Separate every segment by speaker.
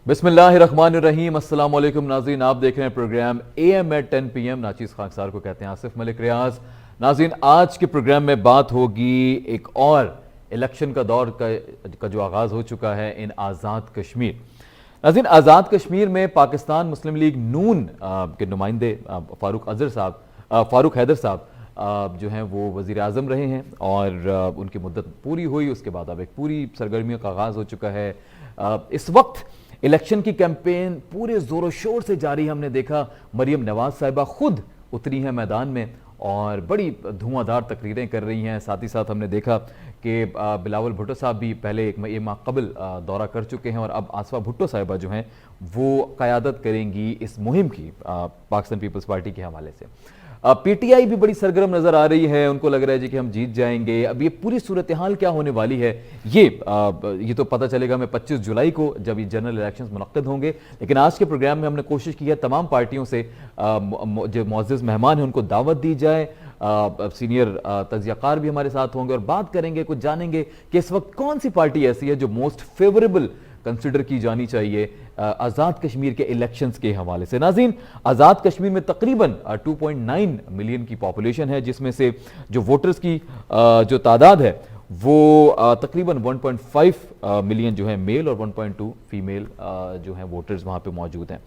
Speaker 1: बिस्मिल्लाहिर्रहमानिर्रहीम। अस्सलाम वालेकुम नाज़रीन, आप देख रहे हैं प्रोग्राम AM at 10 PM। नाचीज़ खाकसार को कहते हैं आसिफ मलिक रियाज। नाज़रीन, आज के प्रोग्राम में बात होगी एक और इलेक्शन का दौर का जो आगाज़ हो चुका है इन आज़ाद कश्मीर। नाज़रीन, आज़ाद कश्मीर में पाकिस्तान मुस्लिम लीग नून के नुमाइंदे फ़ारूक हैदर साहब जो हैं वो वज़ीर आज़म रहे हैं और उनकी मुद्दत पूरी हुई। उसके बाद अब एक पूरी सरगर्मियों का आगाज़ हो चुका है। इस वक्त इलेक्शन की कैंपेन पूरे ज़ोरों शोर से जारी। हमने देखा मरियम नवाज साहिबा खुद उतरी हैं मैदान में और बड़ी धुआंधार तकरीरें कर रही हैं। साथ ही साथ हमने देखा कि बिलावल भुट्टो साहब भी पहले एक माह कबल दौरा कर चुके हैं और अब आसफा भुट्टो साहिबा जो हैं वो क़यादत करेंगी इस मुहिम की पाकिस्तान पीपल्स पार्टी के हवाले से। पीटीआई भी बड़ी सरगर्म नज़र आ रही है, उनको लग रहा है जी कि हम जीत जाएंगे। अब ये पूरी सूरत हाल क्या होने वाली है ये तो पता चलेगा हमें 25 जुलाई को, जब ये जनरल इलेक्शंस मुनक्किद होंगे। लेकिन आज के प्रोग्राम में हमने कोशिश की है तमाम पार्टियों से जो मुअज़्ज़ज़ मेहमान हैं उनको दावत दी जाए। सीनियर तज्ज़ियाकार भी हमारे साथ होंगे और बात करेंगे, कुछ जानेंगे कि इस वक्त कौन सी पार्टी ऐसी है जो मोस्ट फेवरेबल कंसिडर की जानी चाहिए आज़ाद कश्मीर के इलेक्शंस के हवाले से। नाज़रीन, आज़ाद कश्मीर में तकरीबन 2.9 मिलियन की पॉपुलेशन है, जिसमें से जो वोटर्स की जो तादाद है वो तकरीबन 1.5 मिलियन जो है मेल और 1.2 फीमेल जो हैं वोटर्स वहाँ पे मौजूद हैं।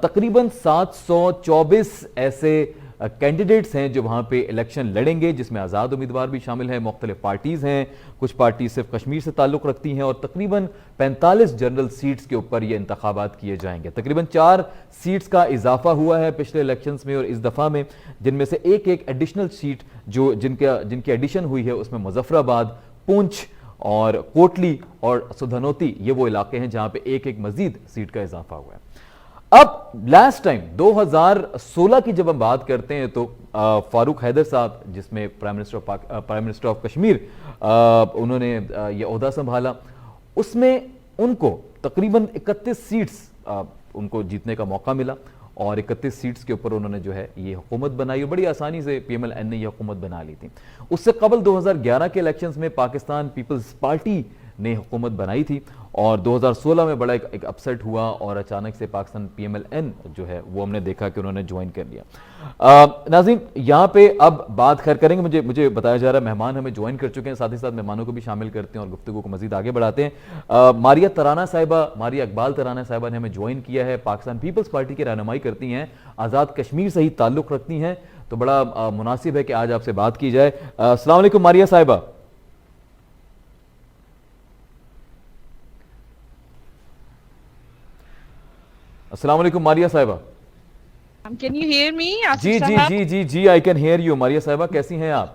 Speaker 1: तकरीबन 724 ऐसे कैंडिडेट्स हैं जो वहाँ पे इलेक्शन लड़ेंगे, जिसमें आज़ाद उम्मीदवार भी शामिल हैं। मुख्तलिफ पार्टीज़ हैं, कुछ पार्टी सिर्फ कश्मीर से ताल्लुक़ रखती हैं और तकरीबन 45 जनरल सीट्स के ऊपर ये इंतखाबात किए जाएंगे। तकरीबन 4 सीट्स का इजाफा हुआ है पिछले इलेक्शंस में और इस दफ़ा में, जिनमें से एक एडिशनल सीट जो जिनकी एडिशन हुई है उसमें मुजफ्फराबाद, पुंछ और कोटली और सुधनोती ये वो इलाके हैं जहाँ पे एक मजीद सीट का इजाफा हुआ है। अब लास्ट टाइम 2016 की जब हम बात करते हैं तो फारूक हैदर साहब, जिसमें प्राइम मिनिस्टर ऑफ कश्मीर उन्होंने ये ओहदा संभाला, उसमें उनको तकरीबन 31 सीट्स उनको जीतने का मौका मिला और 31 सीट्स के ऊपर उन्होंने जो है ये हुकूमत बनाई और बड़ी आसानी से PMLN ने ये हुकूमत बना ली थी। उससे कबल 2011 के इलेक्शंस में पाकिस्तान पीपल्स पार्टी ने हुकूमत बनाई थी और 2016 में बड़ा एक अपसेट हुआ और अचानक से पाकिस्तान PMLN जो है वो हमने देखा कि उन्होंने ज्वाइन कर लिया। नाज़रीन, यहाँ पे अब बात खैर करेंगे। मुझे बताया जा रहा है मेहमान हमें ज्वाइन कर चुके हैं, साथ ही साथ मेहमानों को भी शामिल करते हैं और गुफ्तगू को मजीद आगे बढ़ाते हैं। मारिया इकबाल तराना साहिबा ने हमें ज्वाइन किया है। पाकिस्तान पीपल्स पार्टी की रहनुमाई करती हैं, आज़ाद कश्मीर से ही ताल्लुक़ रखती हैं, तो बड़ा मुनासिब है कि आज आपसे बात की जाए। अस्सलाम वालेकुम मारिया साहिबा। अस्सलाम वालेकुम मारिया साहिबा।
Speaker 2: Can you hear me?
Speaker 1: जी I can hear you. Maria साहिबा, कैसी हैं आप?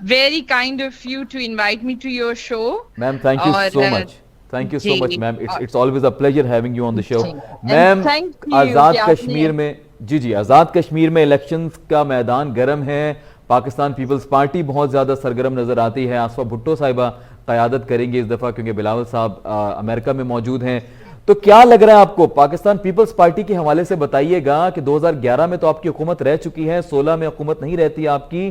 Speaker 2: Very kind of you to invite me to your show.
Speaker 1: Ma'am, thank you so much. Thank you so much ma'am. It's always a pleasure having you on the show. Ma'am, Azad Kashmir में आज़ाद कश्मीर में elections का मैदान गर्म है। Pakistan Peoples party बहुत ज्यादा सरगर्म नजर आती है। आसफा भुट्टो साहिबा क़यादत करेंगे इस दफा, क्योंकि बिलावल साहब अमेरिका में मौजूद हैं। तो क्या लग रहा है आपको पाकिस्तान पीपल्स पार्टी के हवाले से बताइएगा कि 2011 में तो आपकी हुकूमत रह चुकी है, 16 में हुकूमत नहीं रहती आपकी,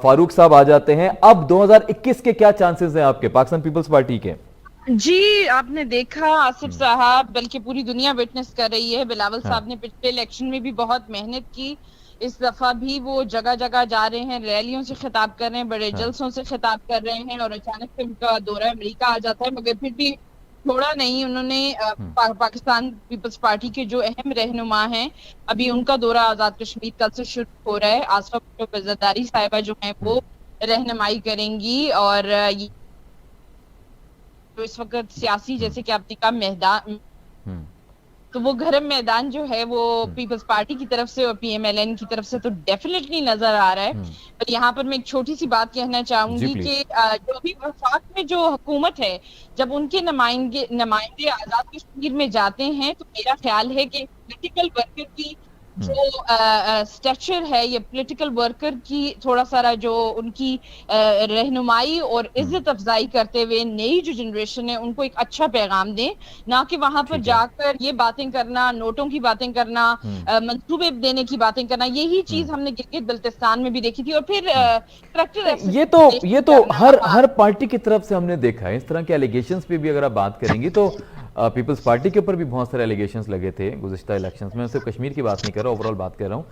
Speaker 1: फारूक साहब आ जाते हैं, अब 2021 के क्या चांसेस हैं आपके पाकिस्तान पीपल्स पार्टी के?
Speaker 2: जी, आपने देखा आसिफ साहब, बल्कि पूरी दुनिया विटनेस कर रही है, बिलावल साहब ने पिछले इलेक्शन में भी बहुत मेहनत की। इस दफा भी वो जगह जगह जा रहे हैं, रैलियों से खिताब कर रहे हैं, बड़े जलसों से खिताब कर रहे हैं और अचानक से उनका दौरा अमेरिका आ जाता है, मगर फिर भी छोड़ा नहीं उन्होंने। पाकिस्तान पीपल्स पार्टी के जो अहम रहनुमा हैं, अभी उनका दौरा आज़ाद कश्मीर कल से शुरू हो रहा है। आसफा भुट्टो ज़रदारी साहिबा जो हैं वो रहनुमाई करेंगी और तो इस वक्त सियासी, जैसे कि आपने कहा, मैदान, तो वो गर्म मैदान जो है वो पीपल्स पार्टी की तरफ से और PMLN की तरफ से तो डेफिनेटली नजर आ रहा है। पर यहाँ पर मैं एक छोटी सी बात कहना चाहूंगी कि जो भी वफाक में जो हुकूमत है, जब उनके नुमाइंदे आज़ाद कश्मीर में जाते हैं तो मेरा ख्याल है कि पॉलिटिकल वर्कर की जो स्टेचर है, ये पॉलिटिकल वर्कर की थोड़ा सारा जो उनकी रहनुमाई और इज्जत अफजाई करते हुए नई जो जनरेशन है उनको एक अच्छा पैगाम दें, ना कि वहां पर जाकर ये बातें करना, नोटों की बातें करना, मंसूबे देने की बातें करना। यही चीज हमने गिलगित बल्तिस्तान में भी देखी थी और फिर
Speaker 1: ये तो हर पार्टी की तरफ से हमने देखा है। इस तरह के एलिगेशंस पे भी अगर आप बात करेंगी तो पीपल्स पार्टी के ऊपर भी बहुत सारे एलिगेशंस लगे थे गुज़िश्ता इलेक्शंस में। मैं सिर्फ कश्मीर की बात नहीं कर रहा, ओवरऑल बात कर रहा हूँ।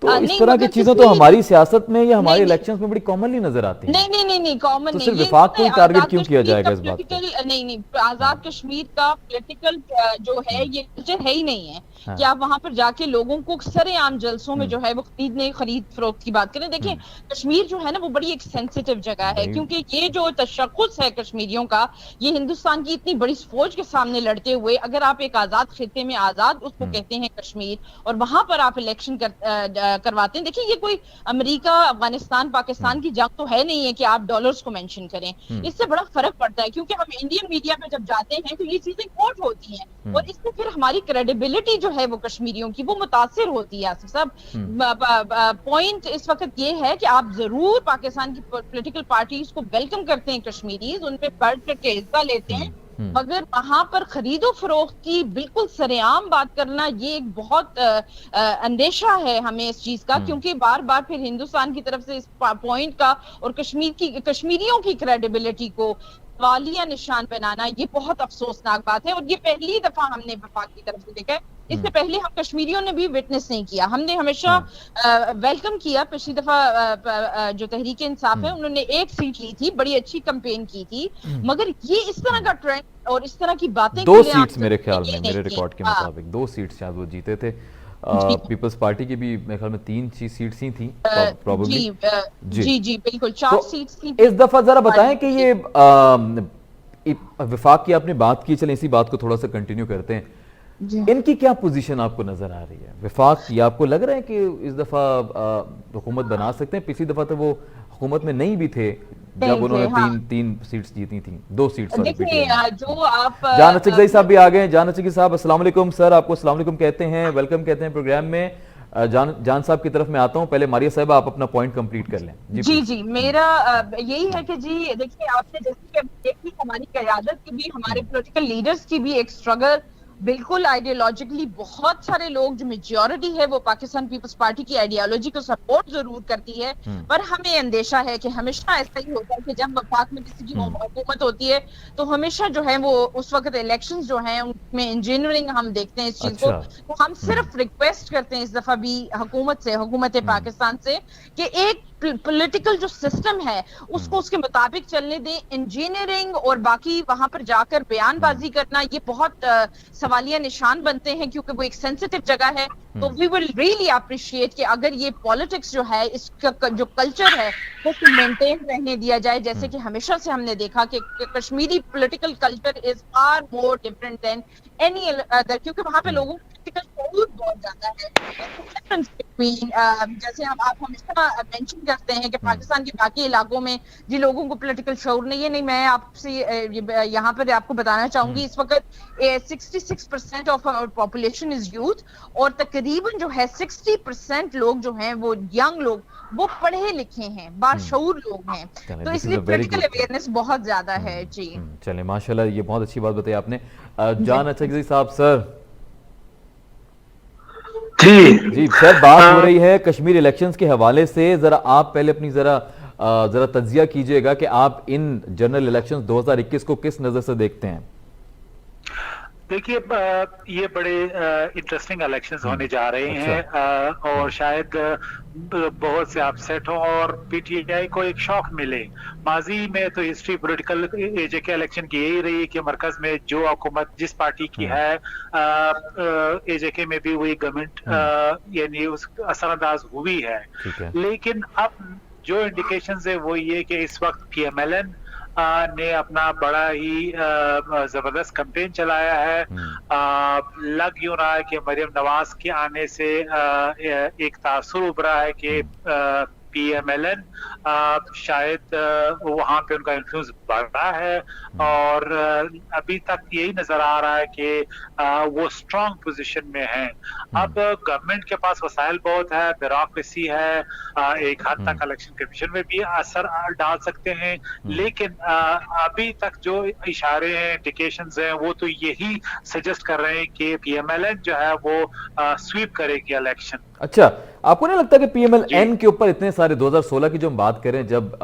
Speaker 1: तो इस
Speaker 2: नहीं,
Speaker 1: तरह की
Speaker 2: मगर
Speaker 1: चीजें तो
Speaker 2: किसी-
Speaker 1: हमारी सियासत में या हमारे
Speaker 2: नहीं,
Speaker 1: इलेक्शंस में बड़ी कॉमनली नजर आती हैं।
Speaker 2: नहीं कॉमन
Speaker 1: तो
Speaker 2: नहीं,
Speaker 1: सिर्फ
Speaker 2: ये
Speaker 1: विफाक को ही टारगेट
Speaker 2: आजाद
Speaker 1: क्यों किया
Speaker 2: कश्मीर
Speaker 1: जाएगा
Speaker 2: का
Speaker 1: इस बात पे?
Speaker 2: पॉलिटिकल नहीं आजाद कश्मीर का पॉलिटिकल जो है ये कल्चर है ही नहीं है
Speaker 1: हाँ।
Speaker 2: कि आप वहां पर जाके लोगों को सरेआम जलसों में जो है वो खरीद फरोख्त की बात करें। देखिए कश्मीर जो है ना वो बड़ी एक सेंसिटिव जगह है,
Speaker 1: भाई-
Speaker 2: क्योंकि ये जो तशख्खुस है कश्मीरियों का, ये हिंदुस्तान की इतनी बड़ी फौज के सामने लड़ते हुए अगर आप एक आजाद खिते में आजाद उसको कहते हैं कश्मीर, और वहां पर आप इलेक्शन करवाते हैं। देखिए ये कोई अमेरिका अफगानिस्तान पाकिस्तान की जंग तो है नहीं है कि आप डॉलर्स को मेंशन करें। इससे बड़ा फर्क पड़ता है, क्योंकि हम इंडियन मीडिया पे जब जाते हैं तो ये चीजें कोट होती हैं और इससे फिर हमारी क्रेडिबिलिटी जो है वो कश्मीरियों की वो मुतासिर होती है। आसिफ साहब, पॉइंट इस वक्त ये है कि आप जरूर पाकिस्तान की पॉलिटिकल पार्टीज को वेलकम करते हैं, कश्मीरीज उन पे बढ़ चढ़ के हिस्सा लेते हैं, मगर वहां पर खरीदो फरोख्त की बिल्कुल सरेआम बात करना ये एक बहुत अंदेशा है हमें इस चीज का, क्योंकि बार बार फिर हिंदुस्तान की तरफ से इस पॉइंट का और कश्मीरियों की क्रेडिबिलिटी को वालिया निशान बनाना ये बहुत अफसोसनाक बात है। और ये पहली दफा हमने वफाक की तरफ से देखा है, इससे पहले हम कश्मीरियों ने भी विटनेस नहीं किया। हमने हमेशा वेलकम किया। पिछली दफा जो तहरीक इंसाफ है उन्होंने एक सीट ली थी, बड़ी अच्छी कैंपेन की थी, मगर ये इस तरह का ट्रेंड और इस तरह की बातें
Speaker 1: 2 सीट्स मेरे ख्याल में, मेरे रिकॉर्ड के
Speaker 2: हाँ।
Speaker 1: मुताबिक 2 सीट्स शायद वो जीते थे। पीपल्स पार्टी की भी मेरे ख्याल में 3 सीट्स ही थी प्रोबेबली।
Speaker 2: जी बिल्कुल 4
Speaker 1: तो
Speaker 2: सीट्स थी।
Speaker 1: इस दफा जरा बताएं कि ये विफाक की आपने बात की, चलें इसी बात को थोड़ा सा कंटिन्यू करते हैं। इनकी क्या पोजीशन आपको नजर आ रही है विफाक की? आपको लग रहा है कि इस दफा हुकूमत बना सकते हैं? पिछली दफा तो वो हुकूमत में नहीं भी थे जब उन्होंने तीन सीट्स जीती थी, 2 सीट्स।
Speaker 2: देखिए जो आप
Speaker 1: जान अचकज़ई साहब भी आ गए हैं। जान अचकज़ई साहब अस्सलाम वालेकुम सर, आपको अस्सलाम वालेकुम कहते हैं, वेलकम कहते हैं प्रोग्राम में। जान साहब की तरफ मैं आता हूं, पहले मारिया साहब आप अपना पॉइंट कंप्लीट कर लें।
Speaker 2: जी मेरा यही है कि जी देखिए आपने जैसे देखी हमारी क़यादत की भी, हमारे पॉलिटिकल लीडर्स की भी एक स्ट्रगल, बिल्कुल आइडियोलॉजिकली बहुत सारे लोग जो मेजॉरिटी है वो पाकिस्तान पीपल्स पार्टी की आइडियोलॉजी को सपोर्ट जरूर करती है, पर हमें अंदेशा है कि हमेशा ऐसा ही होता है कि जब वफाक में किसी की हुकूमत होती है तो हमेशा जो है वो उस वक्त इलेक्शंस जो हैं उनमें इंजीनियरिंग हम देखते हैं इस चीज को। तो हम सिर्फ रिक्वेस्ट करते हैं इस दफा भी हुकूमत पाकिस्तान से कि एक पॉलिटिकल जो सिस्टम है उसको उसके मुताबिक चलने दें। इंजीनियरिंग और बाकी वहां पर जाकर बयानबाजी करना ये बहुत सवालिया निशान बनते हैं, क्योंकि वो एक सेंसिटिव जगह है। तो वी विल रियली अप्रिशिएट कि अगर ये पॉलिटिक्स जो है इसका जो कल्चर है वो मेंटेन रहने दिया जाए, जैसे कि हमेशा से हमने देखा कि Kashmiri political culture is far more different than any other, क्योंकि वहां पे लोगों को बहुत ज्यादा है। जैसे आप हमेशा मेंशन करते हैं कि पाकिस्तान के बाकी इलाकों में जिन लोगों को पॉलिटिकल शऊर नहीं है, नहीं मैं आपसे यहाँ पर आपको बताना चाहूंगी इस वक्त 66% of our population is youth, और तकरीबन जो है 60% लोग जो हैं वो यंग लोग, वो पढ़े लिखे हैं, बाशऊर लोग हैं, तो इसलिए पॉलिटिकल अवेयरनेस बहुत ज्यादा है। जी
Speaker 1: चले माशाल्लाह, ये बहुत अच्छी बात बताई आपने। जान अचकज़ई साहब सर। जी सर, बात हो रही है कश्मीर इलेक्शंस के हवाले से, जरा आप पहले अपनी जरा तज्जिया कीजिएगा कि आप इन जनरल इलेक्शंस 2021 को किस नजर से देखते हैं?
Speaker 3: देखिए ये बड़े इंटरेस्टिंग इलेक्शंस होने जा रहे हैं और शायद बहुत से अपसेट हो और पीटीआई को एक शौक मिले। माजी में तो हिस्ट्री पॉलिटिकल एजेके इलेक्शन की यही रही कि मरकज में जो हुकूमत जिस पार्टी की है, एजेके में भी वही गवर्नमेंट यानी उस असरअंदाज हुई है। लेकिन अब जो इंडिकेशंस है वो ये कि इस वक्त पीएमएलएन ने अपना बड़ा ही जबरदस्त कैंपेन चलाया है। लग यूं रहा है कि मरियम नवाज के आने से एक तासुर उभरा है कि पीएमएलएन शायद वहां पे उनका इन्फ्लुएंस बढ़ रहा है, और अभी तक यही नजर आ रहा है कि वो स्ट्रांग पोजीशन में है। अब गवर्नमेंट के पास वसाइल बहुत है, ब्यूरोक्रेसी है, एक हद तक इलेक्शन कमीशन में भी असर डाल सकते हैं, लेकिन अभी तक जो इशारे हैं, इंडिकेशंस हैं, वो तो यही सजेस्ट कर रहे हैं कि पीएमएलएन जो है वो स्वीप करेगी इलेक्शन।
Speaker 1: अच्छा, आपको नहीं लगता कि पीएमएलएन के ऊपर इतने सारे 2016 की जो हम बात करें, जब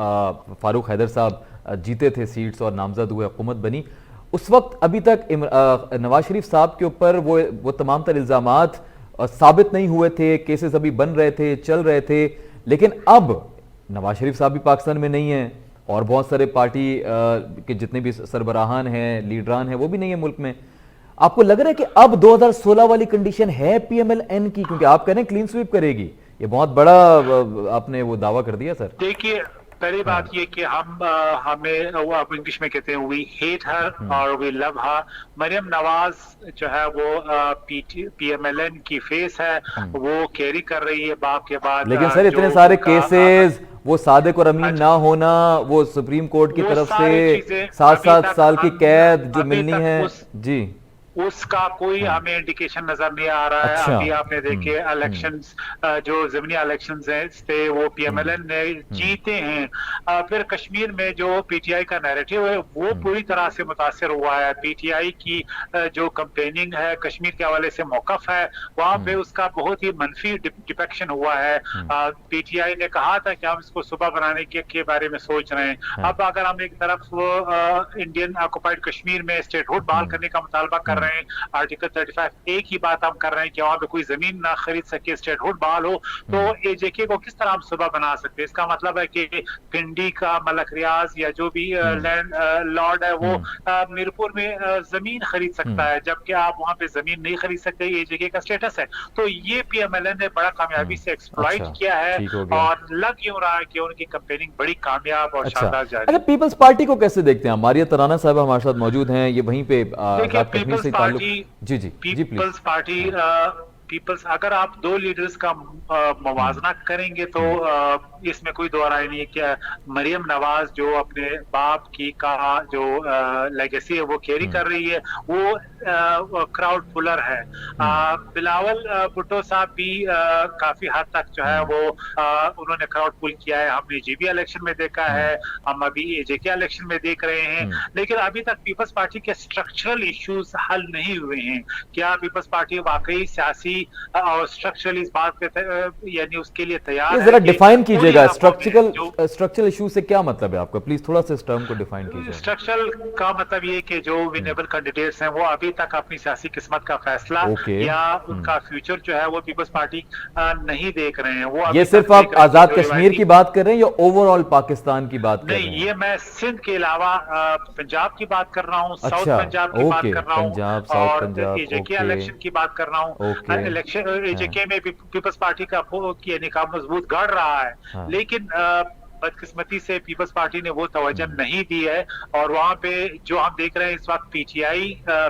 Speaker 1: फारूक हैदर साहब जीते थे सीट्स और नामजद हुए, हुकूमत बनी, उस वक्त अभी तक नवाज शरीफ साहब के ऊपर वो तमाम तर इल्जामात साबित नहीं हुए थे, केसेस अभी बन रहे थे, चल रहे थे, लेकिन अब नवाज शरीफ साहब भी पाकिस्तान में नहीं है और बहुत सारे पार्टी के जितने भी सरबराहान हैं, लीडरान हैं, वो भी नहीं है मुल्क में। आपको लग रहा है कि अब 2016 वाली कंडीशन है PMLN की, क्योंकि आप कह रहे हैं क्लीन स्वीप करेगी, ये बहुत बड़ा आपने वो दावा कर दिया सर।
Speaker 3: देखिए, पहली बात ये कि हमें वो आप इंग्लिश में कहते हैं वी हेट हर और we love her. Maryam Nawaz जो है वो PMLN की फेस है, वो कैरी कर रही है बाप के बाद।
Speaker 1: लेकिन सर इतने सारे केसेस, वो सादिक और अमीन ना होना, वो सुप्रीम कोर्ट की तरफ से 7-7 साल की कैद जो मिलनी है, जी
Speaker 3: उसका कोई हमें इंडिकेशन नजर नहीं आ रहा है। अभी आपने देखे इलेक्शंस, जो ज़मीनी इलेक्शंस हैं थे वो PMLN ने जीते हैं। फिर कश्मीर में जो PTI का नैरेटिव है वो पूरी तरह से मुतासिर हुआ है। PTI की जो कंपेनिंग है कश्मीर के हवाले से मौकफ है, वहां पे उसका बहुत ही मनफी डिपेक्शन हुआ है। PTI ने कहा था कि हम इसको सुबह बनाने के बारे में सोच रहे हैं। अब अगर हम एक तरफ इंडियन ऑक्युपाइड कश्मीर में स्टेटहुड बहाल करने का मुतालबा कर रहे हैं, आर्टिकल 35A की बात हम कर रहे हैं कि वहां पे कोई जमीन ना खरीद सके, स्टेटहुड बहाल हो, तो AJK को किस तरह हम सुबह बना सकते हैं? इसका मतलब है कि पिंडी का मलक रियाज या जो भी लैंड लॉर्ड है वो मीरपुर में जमीन खरीद सकता है, जबकि आप वहां पे जमीन नहीं खरीद सकते। AJK का स्टेटस है। तो ये PMLN ने बड़ा कामयाबी से एक्सप्लॉइट किया है और लग यूं रहा है कि उनकी कंपेनिंग बड़ी कामयाब और शानदार जा रही है।
Speaker 1: अच्छा, पीपल्स पार्टी को कैसे देखते हैं? मारिया तराना साहब हमारे साथ मौजूद हैं, ये वहीं पे कश्मीर से ताल्लुक। जी जी जी,
Speaker 3: पीपल्स पार्टी अगर आप दो लीडर्स का मवाजना करेंगे तो इसमें कोई दो राय नहीं है कि मरियम नवाज जो अपने बाप की का जो लेगेसी है वो कैरी कर रही है, वो क्राउड पुलर है। बिलावल भुट्टो साहब भी काफी हद तक जो है वो उन्होंने क्राउड पुल किया है। हमने GB इलेक्शन में देखा है, हम अभी AJK इलेक्शन में देख रहे हैं, लेकिन अभी तक पीपल्स पार्टी के स्ट्रक्चरल इश्यूज हल नहीं हुए हैं। क्या पीपल्स पार्टी वाकई सियासी और स्ट्रक्चरल इस बात पे यानी उसके लिए तैयार है?
Speaker 1: जरा डिफाइन कीजिएगा स्ट्रक्चरल इशू से क्या मतलब है आपका? प्लीज थोड़ा सा इस टर्म को डिफाइन कीजिए।
Speaker 3: स्ट्रक्चरल का मतलब ये कि जो विनेबल कैंडिडेट्स हैं वो अभी तक अपनी सियासी किस्मत का फैसला या उनका फ्यूचर जो है वो पीपल्स पार्टी नहीं देख रहे हैं। वो
Speaker 1: ये सिर्फ आप आजाद कश्मीर की बात कर रहे हैं या ओवरऑल पाकिस्तान की बात कर रहे हैं?
Speaker 3: नहीं, ये मैं सिंध के अलावा पंजाब की बात कर रहा हूँ, साउथ पंजाब की बात कर रहा हूँ और AJK इलेक्शन की बात कर रहा हूँ। इलेक्शन AJK में पीपल्स पार्टी का यानी का मजबूत गढ़ रहा है, लेकिन बदकिस्मती से पीपल्स पार्टी ने वो तवज्जो नहीं दी है और वहां पे जो हम देख रहे हैं इस वक्त PTI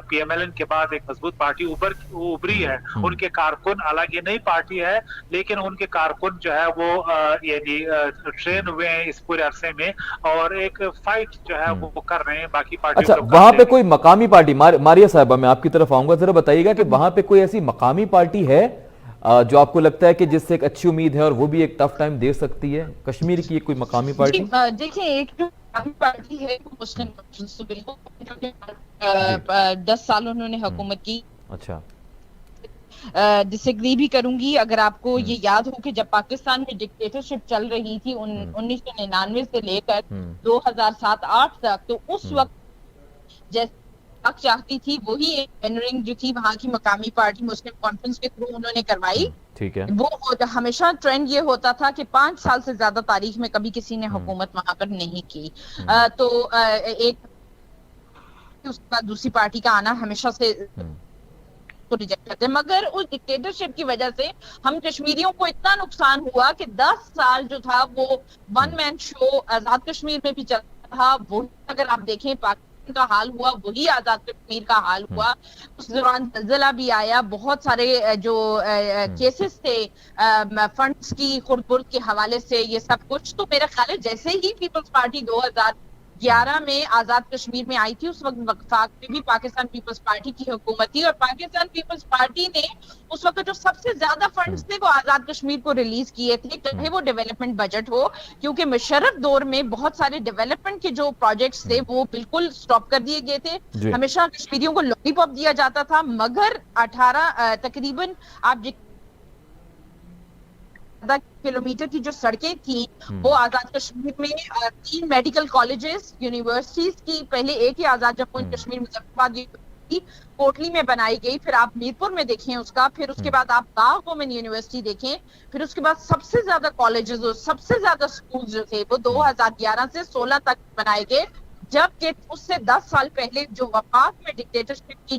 Speaker 3: PMLN के बाद एक मजबूत पार्टी उभरी है। उनके कारकुन, हालांकि नई पार्टी है लेकिन उनके कारकुन जो है वो यानी ट्रेन हुए हैं इस पूरे अरसे में और एक फाइट जो है वो कर रहे हैं बाकी पार्टी।
Speaker 1: अच्छा, वहां पे कोई मकामी पार्टी, मारिया साहबा मैं आपकी तरफ आऊंगा, जरा बताइएगा कि वहां पे कोई ऐसी मकामी पार्टी है जो आपको लगता है कि जिससे एक अच्छी उम्मीद है और वो भी एक टफ टाइम दे सकती है? कश्मीर की कोई मकामी पार्टी?
Speaker 2: देखिए, एक जो मकामी पार्टी है मुस्लिम 10 साल उन्होंने हुकूमत की।
Speaker 1: अच्छा,
Speaker 2: डिसएग्री भी करूंगी अगर आपको ये याद हो कि जब पाकिस्तान में डिक्टेटरशिप चल रही थी 1999 से लेकर 2007-8 तक, तो उस वक्त जैसे चाहती थी वही एक टेंडरिंग जो थी वहां की मकामी पार्टी मुस्लिम कॉन्फ्रेंस के थ्रू उन्होंने करवाई।
Speaker 1: ठीक है।
Speaker 2: वो हमेशा ट्रेंड ये होता था कि 5 साल से ज्यादा तारीख में कभी किसी ने हुकूमत वहां पर नहीं की। तो एक उसके बाद दूसरी पार्टी का आना हमेशा से को रिजेक्ट करते हैं, मगर उस डिक्टेटरशिप की वजह से हम कश्मीरियों को इतना नुकसान हुआ कि 10 साल जो था वो वन मैन शो आजाद कश्मीर में भी चलता था। वो अगर आप देखें का हाल हुआ वही आजाद कश्मीर का हाल हुआ। उस दौरान जलजला भी आया, बहुत सारे जो केसेस थे फंड्स की खुर्द-बुर्द के हवाले से, ये सब कुछ। तो मेरा ख्याल है जैसे ही पीपल्स पार्टी 2011 में आजाद कश्मीर में आई थी, उस वक्त वफाक में भी पाकिस्तान पीपल्स पार्टी की हुकूमत थी और पाकिस्तान पीपल्स पार्टी ने उस वक्त जो सबसे ज्यादा फंड्स थे वो आजाद कश्मीर को रिलीज किए थे, चाहे वो डेवलपमेंट बजट हो, क्योंकि मुशर्रफ दौर में बहुत सारे डेवलपमेंट के जो प्रोजेक्ट्स थे वो बिल्कुल स्टॉप कर दिए गए थे। हमेशा कश्मीरियों को लॉलीपॉप दिया जाता था, मगर 18 तकरीबन आप ज्यादा किलोमीटर की जो सड़कें थी वो आजाद कश्मीर में 3 मेडिकल कॉलेजेस, यूनिवर्सिटीज की पहले एक ही आजाद जम्मू एंड कश्मीर मुजफ्फराबाद कोटली में बनाई गई, फिर आप मीरपुर में देखें उसका, फिर उसके बाद आप बाग वुमेन यूनिवर्सिटी देखें, फिर उसके बाद सबसे ज्यादा कॉलेजेस और सबसे ज्यादा स्कूल जो थे वो 2011 से 16 तक बनाए गए, जबकि उससे 10 साल पहले जो वफाक में डिक्टेटरशिप की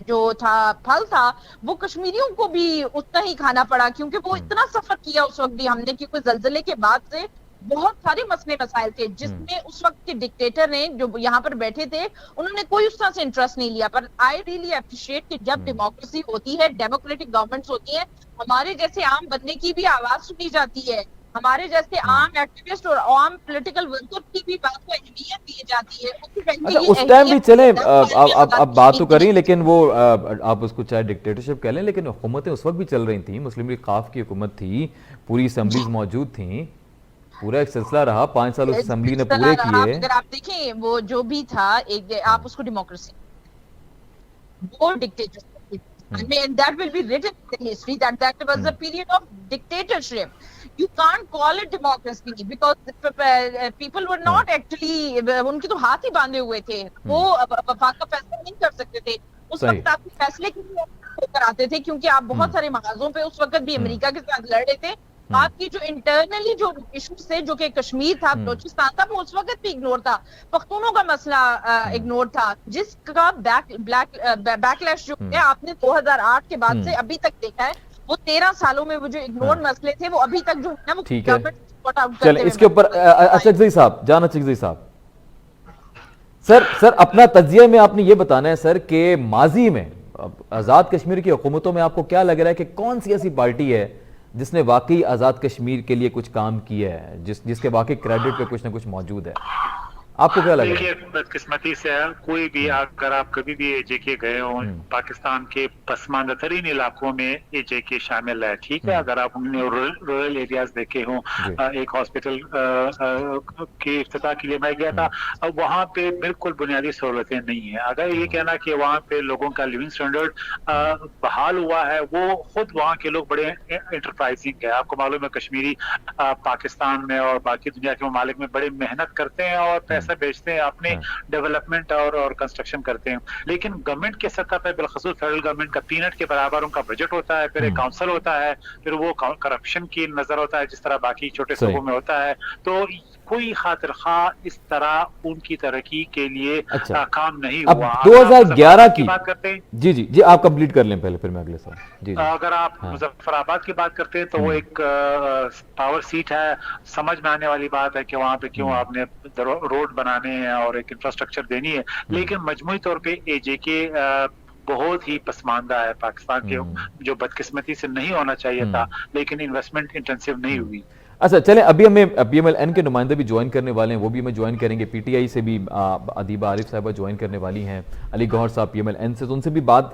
Speaker 2: जो था फल था वो कश्मीरियों को भी उतना ही खाना पड़ा, क्योंकि वो इतना सफर किया उस वक्त भी हमने, क्योंकि जलजले के बाद से बहुत सारे मसले मसाइल थे जिसमें उस वक्त के डिक्टेटर ने जो यहाँ पर बैठे थे उन्होंने कोई उस तरह से इंटरेस्ट नहीं लिया। पर आई रियली अप्रिशिएट कि जब डेमोक्रेसी होती है, डेमोक्रेटिक गवर्नमेंट्स होती है, हमारे जैसे आम बंदे की भी आवाज सुनी जाती है, हमारे जैसे आम एक्टिविस्ट और आम पॉलिटिकल वर्कर की भी बात को अहमियत दी जाती है।
Speaker 1: अच्छा, उस टाइम भी चले आप बात तो करी, लेकिन वो आप उसको चाहे डिक्टेटरशिप कह लें, लेकिन हुकूमतें उस वक्त भी चल रही थी, मुस्लिम लीग काफ की हुकूमत थी, पूरी असेंबलीज मौजूद थी, पूरा एक सिलसिला रहा, 5 साल उस असेंबली ने पूरे किए।
Speaker 2: अगर आप देखें वो जो भी था, एक आप उसको डेमोक्रेसी, वो dictatorship, I mean, that will be written in history that was a period of dictatorship. You can't call it democracy because people were not actually, उनके तो हाथ ही बांधे हुए थे, वो वफाक का फैसला नहीं कर सकते थे उस वक्त। आप फैसले के लिए कराते थे क्योंकि आप बहुत सारे महाजों पे उस वक्त भी अमेरिका के साथ लड़ रहे थे। आपकी जो इंटरनली जो इश्यूज थे, जो कि कश्मीर था, बलोचिस्तान था, वो उस वक्त भी इग्नोर था, पख्तूनों का मसला इग्नोर था, जिसका बैकलैश जो है आपने 2008 के बाद से अभी तक देखा है, वो 13 सालों में वो जो इग्नोर मसले थे वो अभी तक जो है वो गवर्नमेंट सॉर्ट आउट करते हुए।
Speaker 1: इसके ऊपर अचकज़ई साहब, जान अचकज़ई साहब, सर अपना तज्जिया में आपने ये बताना है सर कि माजी में आजाद कश्मीर की हुकूमतों में आपको क्या लग रहा है कि कौन सी ऐसी पार्टी है जिसने वाकई आजाद कश्मीर के लिए कुछ काम किया है, जिसके वाकई क्रेडिट पे कुछ ना कुछ मौजूद है? आपको क्या लगा?
Speaker 3: देखिए, बदकिस्मती से कोई भी, अगर आप कभी भी एजेके गए हो, पाकिस्तान के पसमानदा तरीन इलाकों में एजेके शामिल है, ठीक है। अगर आप रूरल एरियाज देखे हो, एक हॉस्पिटल के इफ्तिताह के लिए मैं गया था, अब वहाँ पे बिल्कुल बुनियादी सहूलतें नहीं है। अगर ये कहना कि वहाँ पे लोगों का लिविंग स्टैंडर्ड बहाल हुआ है, वो खुद वहाँ के लोग बड़े इंटरप्राइजिंग है। आपको मालूम है कश्मीरी पाकिस्तान में और बाकी दुनिया के ममालिक में बड़े मेहनत करते हैं और पैसा बेचते हैं, अपने डेवलपमेंट और कंस्ट्रक्शन करते हैं, लेकिन गवर्नमेंट के सतह पर, बिलखसूस फेडरल गवर्नमेंट का पीनट के बराबर उनका बजट होता है, फिर एक काउंसिल होता है, फिर वो करप्शन की नजर होता है जिस तरह बाकी छोटे सूबों में होता है। तो कोई खातिर खा इस तरह उनकी तरक्की के लिए काम नहीं हुआ।
Speaker 1: 2011 की
Speaker 3: बात करते हैं,
Speaker 1: जी आप कंप्लीट कर लें पहले, फिर मैं अगले साल। जी
Speaker 3: अगर आप मुजफ्फराबाद की बात करते हैं तो वो एक पावर सीट है, समझ में आने वाली बात है कि वहां पे क्यों आपने रोड बनाने हैं और एक इंफ्रास्ट्रक्चर देनी है, लेकिन मजमूई तौर पे एजेके बहुत ही पसमानदा है पाकिस्तान के, जो बदकिस्मती से नहीं होना चाहिए था, लेकिन इन्वेस्टमेंट इंटेंसिव नहीं हुई।
Speaker 1: अच्छा चलें, अभी हमें PMLN के नुमाइंदे भी ज्वाइन करने वाले हैं, वो भी हमें ज्वाइन करेंगे। PTI से भी अदीबा आरिफ साहबा ज्वाइन करने वाली हैं, अली गौहर साहब PMLN से, तो उनसे भी बात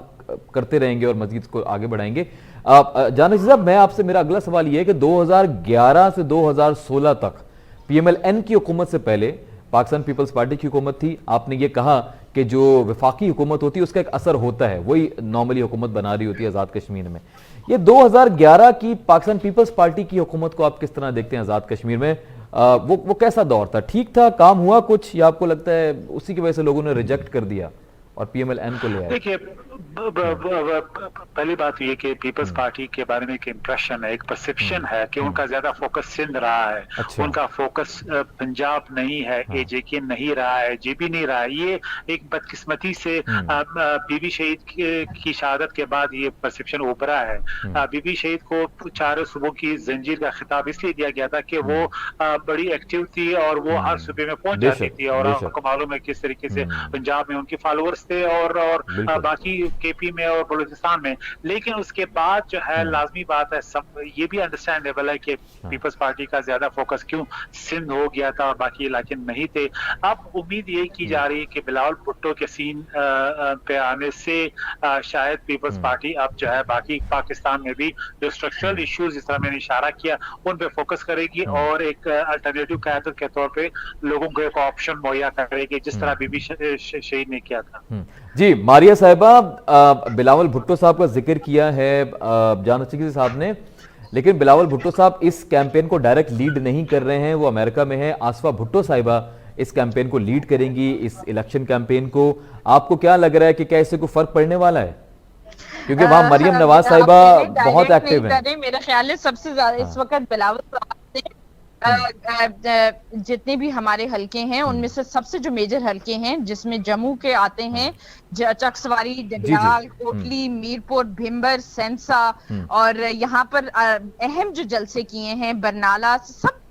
Speaker 1: करते रहेंगे और मजीद को आगे बढ़ाएंगे। जानिब साहब, मैं आपसे, मेरा अगला सवाल ये है कि 2011 से 2016 तक PMLN की हुकूमत से पहले पाकिस्तान पीपल्स पार्टी की हुकूमत थी। आपने ये कहा कि जो वफाकी हुकूमत होती है उसका एक असर होता है, वही नॉर्मली हुकूमत बना रही होती है आज़ाद कश्मीर में। ये 2011 की पाकिस्तान पीपल्स पार्टी की हुकूमत को आप किस तरह देखते हैं आज़ाद कश्मीर में? वो कैसा दौर था? ठीक था, काम हुआ कुछ, या आपको लगता है उसी की वजह से लोगों ने रिजेक्ट कर दिया और PMLN को ले आए?
Speaker 3: देखिए, पहली बात ये कि पीपल्स पार्टी के बारे में एक इम्प्रेशन है, एक परसेप्शन है कि उनका ज्यादा फोकस सिंध रहा है। अच्छा। उनका फोकस पंजाब नहीं है, AJK नहीं रहा है, JB नहीं रहा है। ये एक बदकिस्मती से बीबी शहीद की शहादत के बाद ये परसेप्शन उभरा है। बीबी शहीद को 4 सूबों की जंजीर का खिताब इसलिए दिया गया था कि वो बड़ी एक्टिव थी और वो हर सूबे में पहुंच जाती थी, और आपको मालूम है किस तरीके से पंजाब में उनके फॉलोअर्स थे और बाकी KP में और बलूचिस्तान में। लेकिन उसके बाद जो है, लाजमी बात है, सब ये भी अंडरस्टैंडेबल है कि पीपल्स पार्टी का ज्यादा फोकस क्यों सिंध हो गया था, बाकी इलाके नहीं थे। अब उम्मीद यही की जा रही है कि बिलावल भुट्टो के सीन पे आने से शायद पीपल्स पार्टी अब जो है बाकी पाकिस्तान में भी जो स्ट्रक्चरल इश्यूज जिस तरह मैंने इशारा किया उन पे फोकस करेगी और एक अल्टरनेटिव क़यादत के तौर पे लोगों को एक ऑप्शन मुहैया करेगी, जिस तरह बीबी शहीद ने किया था।
Speaker 1: जी मारिया साहिबा, बिलावल भुट्टो साहब का जिक्र किया है जान साहब ने, لیکن بلاول بھٹو صاحب اس کیمپین کو ڈائریکٹ لیڈ نہیں کر رہے ہیں, وہ امریکہ میں ہیں. آصفہ بھٹو صاحبہ اس کیمپین کو لیڈ کریں گی, اس الیکشن کیمپین کو. آپ کو کیا لگ رہا ہے کہ کیا اس سے کوئی فرق پڑنے والا ہے, کیونکہ وہاں مریم نواز صاحبہ بہت ایکٹیو ہیں.
Speaker 2: میرا خیال ہے سب سے زیادہ اس وقت بلاول صاحب نے جتنے بھی ہمارے حلقے ہیں ان میں سے سب سے جو میجر حلقے ہیں جس میں جموں کے آتے ہیں, چکسواری, ڈڈیال, کوٹلی, میرپور, بھمبر, سینسا, اور یہاں پر اہم جو جلسے کیے ہیں برنالہ, سب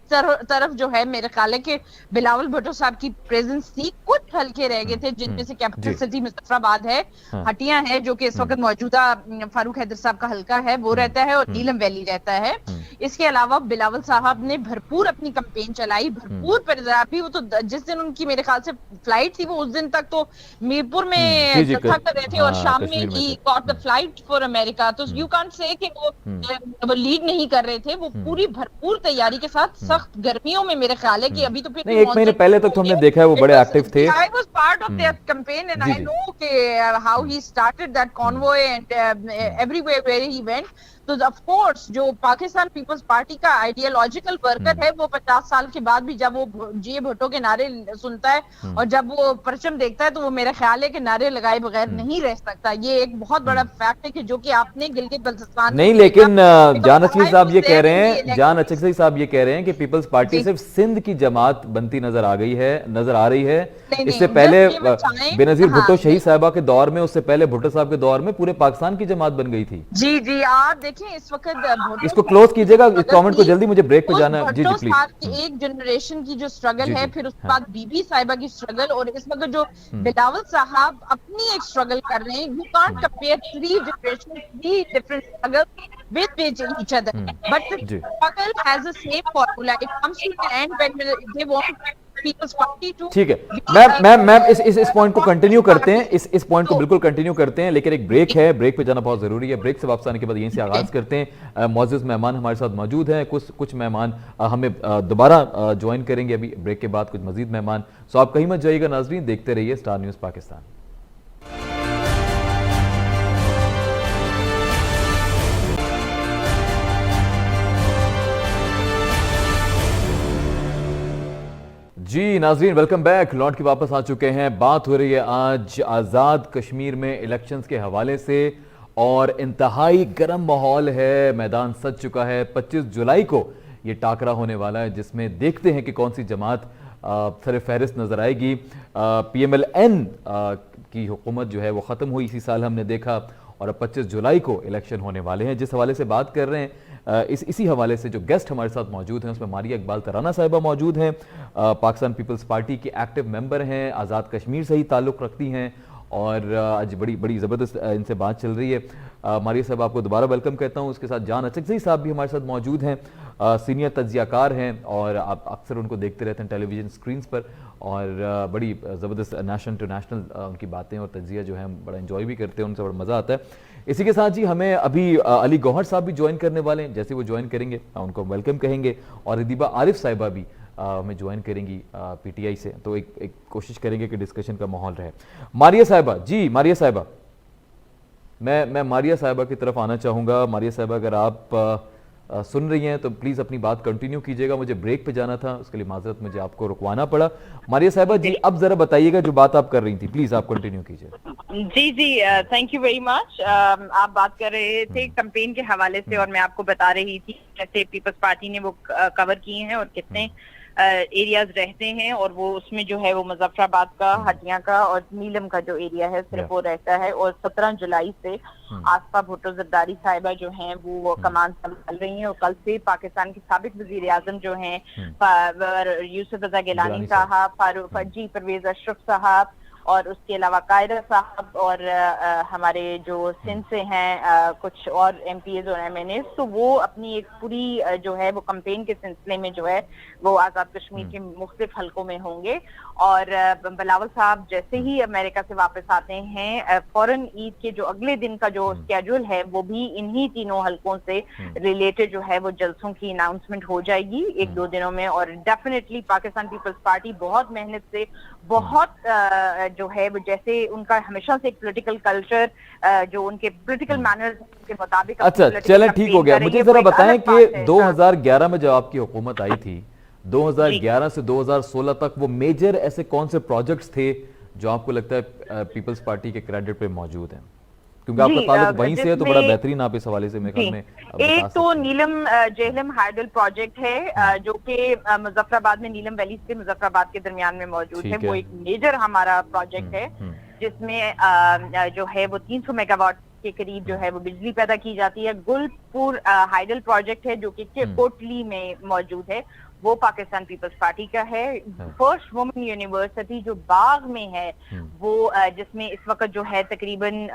Speaker 2: طرف جو ہے میرے خیال ہے کہ بلاول بھٹو صاحب کی پریزنس تھی. کچھ حلقے رہ گئے تھے جن میں سے کیپٹل سٹی مظفر آباد ہے, ہٹیاں ہے جو کہ اس وقت موجودہ فاروق حیدر صاحب کا حلقہ ہے وہ رہتا ہے, اور نیلم ویلی رہتا ہے. اس کے علاوہ بلاول صاحب نے بھرپور اپنی کمپین چلائی, بھرپور ابھی وہ تو جس دن ان کی میرے خیال سے فلائٹ تھی وہ اس دن تک تو میرپور میں جلسہ کر رہے تھے اور شام میں ہی got the flight for America. تو یو کانٹ سے کہ وہ لیڈ نہیں کر رہے تھے, وہ پوری بھرپور تیاری کے ساتھ سخت گرمیوں میں میرے خیال ہے کہ ابھی تو پھر
Speaker 1: ایک مہینے پہلے تک تو ہم نے دیکھا ہے وہ بڑے ایکٹیو تھے.
Speaker 2: I was part of their campaign and I know how he started that convoy and everywhere where he went. تو آف کورس جو پاکستان پیپلز پارٹی کا آئیڈیالوجیکل ورکر ہے وہ 50 سال کے بعد بھی جب وہ جی بھٹو کے نعرے سنتا ہے اور جب وہ پرچم دیکھتا ہے تو وہ میرا خیال ہے کہ نعرے لگائے بغیر نہیں رہ سکتا. یہ ایک بہت بڑا فیکٹ ہے کہ جو کہ آپ نے گلگت بلتستان
Speaker 1: نہیں, لیکن جان اچھک صاحب یہ کہہ رہے ہیں, جان اچھک صاحب یہ کہہ رہے ہیں کہ پیپلز پارٹی صرف سندھ کی جماعت بنتی نظر آ رہی ہے. اس سے پہلے بے نظیر بھٹو شہید صاحبہ کے دور میں, اس سے پہلے بھٹو صاحب کے دور میں پورے پاکستان کی جماعت بن گئی تھی.
Speaker 2: جی جی آپ دیکھیں اس وقت
Speaker 1: اس کو کلوز کیجئے گا, اس کامنٹ کو جلدی, مجھے بریک پہ جانا ہے. جی جی پلیز.
Speaker 2: ایک جنریشن کی جو سٹرگل ہے, پھر اس کے بعد بی بی صاحبہ کی سٹرگل, اور اس وقت جو بلاول صاحب اپنی ایک سٹرگل کر رہے ہیں. You can't compare 3 generations, 3 different struggles with each other. But the struggle has the same formula. It comes to an end when they want People's Party to...
Speaker 1: ٹھیک ہے میم اس پوائنٹ کو کنٹینیو کرتے ہیں, اس پوائنٹ کو بالکل کنٹینیو کرتے ہیں, لیکن ایک بریک ہے, بریک پہ جانا بہت ضروری ہے. بریک سے واپس آنے کے بعد یہیں سے آغاز کرتے ہیں. معزز مہمان ہمارے ساتھ موجود ہیں, کچھ مہمان ہمیں دوبارہ جوائن کریں گے ابھی بریک کے بعد, کچھ مزید مہمان. سو آپ کہیں مت جائیے گا ناظرین, دیکھتے رہیے سٹار نیوز پاکستان. جی ناظرین ویلکم بیک, لوٹ کے واپس آ چکے ہیں. بات ہو رہی ہے آج آزاد کشمیر میں الیکشنز کے حوالے سے, اور انتہائی گرم ماحول ہے, میدان سج چکا ہے. 25 جولائی کو یہ ٹاکرا ہونے والا ہے, جس میں دیکھتے ہیں کہ کون سی جماعت سر فہرست نظر آئے گی. پی ایم ایل این کی حکومت جو ہے وہ ختم ہوئی اسی سال, ہم نے دیکھا, اور اب 25 جولائی کو الیکشن ہونے والے ہیں. جس حوالے سے بات کر رہے ہیں, اسی حوالے سے جو گیسٹ ہمارے ساتھ موجود ہیں اس میں ماریہ اقبال ترانہ صاحبہ موجود ہیں, پاکستان پیپلز پارٹی کی ایکٹیو ممبر ہیں, آزاد کشمیر سے ہی تعلق رکھتی ہیں, اور آج بڑی زبردست ان سے بات چل رہی ہے. ماریہ صاحب آپ کو دوبارہ ویلکم کہتا ہوں. اس کے ساتھ جان اچکزئی صاحب بھی ہمارے ساتھ موجود ہیں, سینئر تجزیہ کار ہیں, اور آپ اکثر ان کو دیکھتے رہتے ہیں ٹیلی ویژن سکرینز پر, اور بڑی زبردست نیشنل ٹو نیشنل ان کی باتیں اور تجزیہ جو ہے ہم بڑا انجوائے بھی کرتے ہیں, ان سے بڑا مزہ آتا ہے. اسی کے ساتھ جی ہمیں ابھی علی گوہر صاحب بھی جوائن کرنے والے ہیں, جیسے وہ جوائن کریں گے ان کو ویلکم کہیں گے, اور ادیبہ عارف صاحبہ بھی ہمیں جوائن کریں گی پی ٹی آئی سے. تو ایک کوشش کریں گے کہ ڈسکشن کا ماحول رہے. ماریہ صاحبہ, جی ماریہ صاحبہ, میں ماریہ صاحبہ کی طرف آنا چاہوں گا. ماریہ صاحبہ اگر آپ سن رہی ہیں تو پلیز اپنی بات کنٹینیو کیجئے گا. مجھے بریک پہ جانا تھا, اس کے لیے معذرت, مجھے آپ کو رکوانا پڑا. ماریہ صاحبہ جی اب ذرا بتائیے گا جو بات آپ کر رہی تھی, پلیز آپ کنٹینیو کیجئے.
Speaker 4: جی تھینک یو ویری مچ. آپ بات کر رہے تھے کمپین کے حوالے سے, اور میں آپ کو بتا رہی تھی جیسے پیپلز پارٹی نے وہ کور کیے ہیں اور کتنے ایریاز رہتے ہیں, اور وہ اس میں جو ہے وہ مظفر آباد کا, ہٹیاں کا اور نیلم کا جو ایریا ہے صرف وہ رہتا ہے. اور 17 جولائی سے آصفہ بھٹو زرداری صاحبہ جو ہیں وہ کمان سنبھال رہی ہیں, اور کل سے پاکستان کے سابق وزیر اعظم جو ہیں یوسف رضا گیلانی صاحب, فاروق جی پرویز اشرف صاحب, اور اس کے علاوہ قائرہ صاحب, اور ہمارے جو سندھ سے ہیں کچھ اور ایم پی ایز اور ایم این ایز, تو وہ اپنی ایک پوری جو ہے وہ کمپین کے سلسلے میں جو ہے وہ آزاد کشمیر کے مختلف حلقوں میں ہوں گے. اور بلاول صاحب جیسے ہی امریکہ سے واپس آتے ہیں, فوراً عید کے جو اگلے دن کا جو اسکیڈول ہے وہ بھی انہی تینوں حلقوں سے ریلیٹڈ جو ہے وہ جلسوں کی اناؤنسمنٹ ہو جائے گی 1-2 دنوں میں. اور ڈیفینیٹلی پاکستان پیپلز پارٹی بہت محنت سے, بہت جو ہے وہ جیسے ان کا ہمیشہ سے ایک پولیٹیکل کلچر جو ان کے پولیٹیکل مینرز کے مطابق.
Speaker 1: اچھا چلیں ٹھیک ہو گیا. مجھے ذرا بتائیں کہ 2011 میں جب آپ کی حکومت آئی تھی, 2011 سے 2016 تک وہ میجر ایسے کون سے پروجیکٹس تھے جو آپ کو لگتا ہے پیپلز پارٹی کے کریڈٹ پہ موجود ہیں, کیونکہ آپ کا تعلق وہیں سے ہے تو بڑا بہترین آپ اس حوالے سے میرے خیال میں
Speaker 4: ایک تو نیلم جہلم ہائیڈل پروجیکٹ ہے جو کہ مظفر آباد میں نیلم ویلی سے مظفر آباد کے درمیان میں موجود ہے. وہ ایک میجر ہمارا پروجیکٹ ہے جس میں جو ہے وہ 300 میگا واٹ کے قریب جو ہے وہ بجلی پیدا کی جاتی ہے. گل پور ہائیڈل پروجیکٹ ہے جو کہ کوٹلی میں موجود ہے, وہ پاکستان پیپلز پارٹی کا ہے. فرسٹ وومن یونیورسٹی جو باغ میں ہے وہ جس میں اس وقت جو ہے تقریباً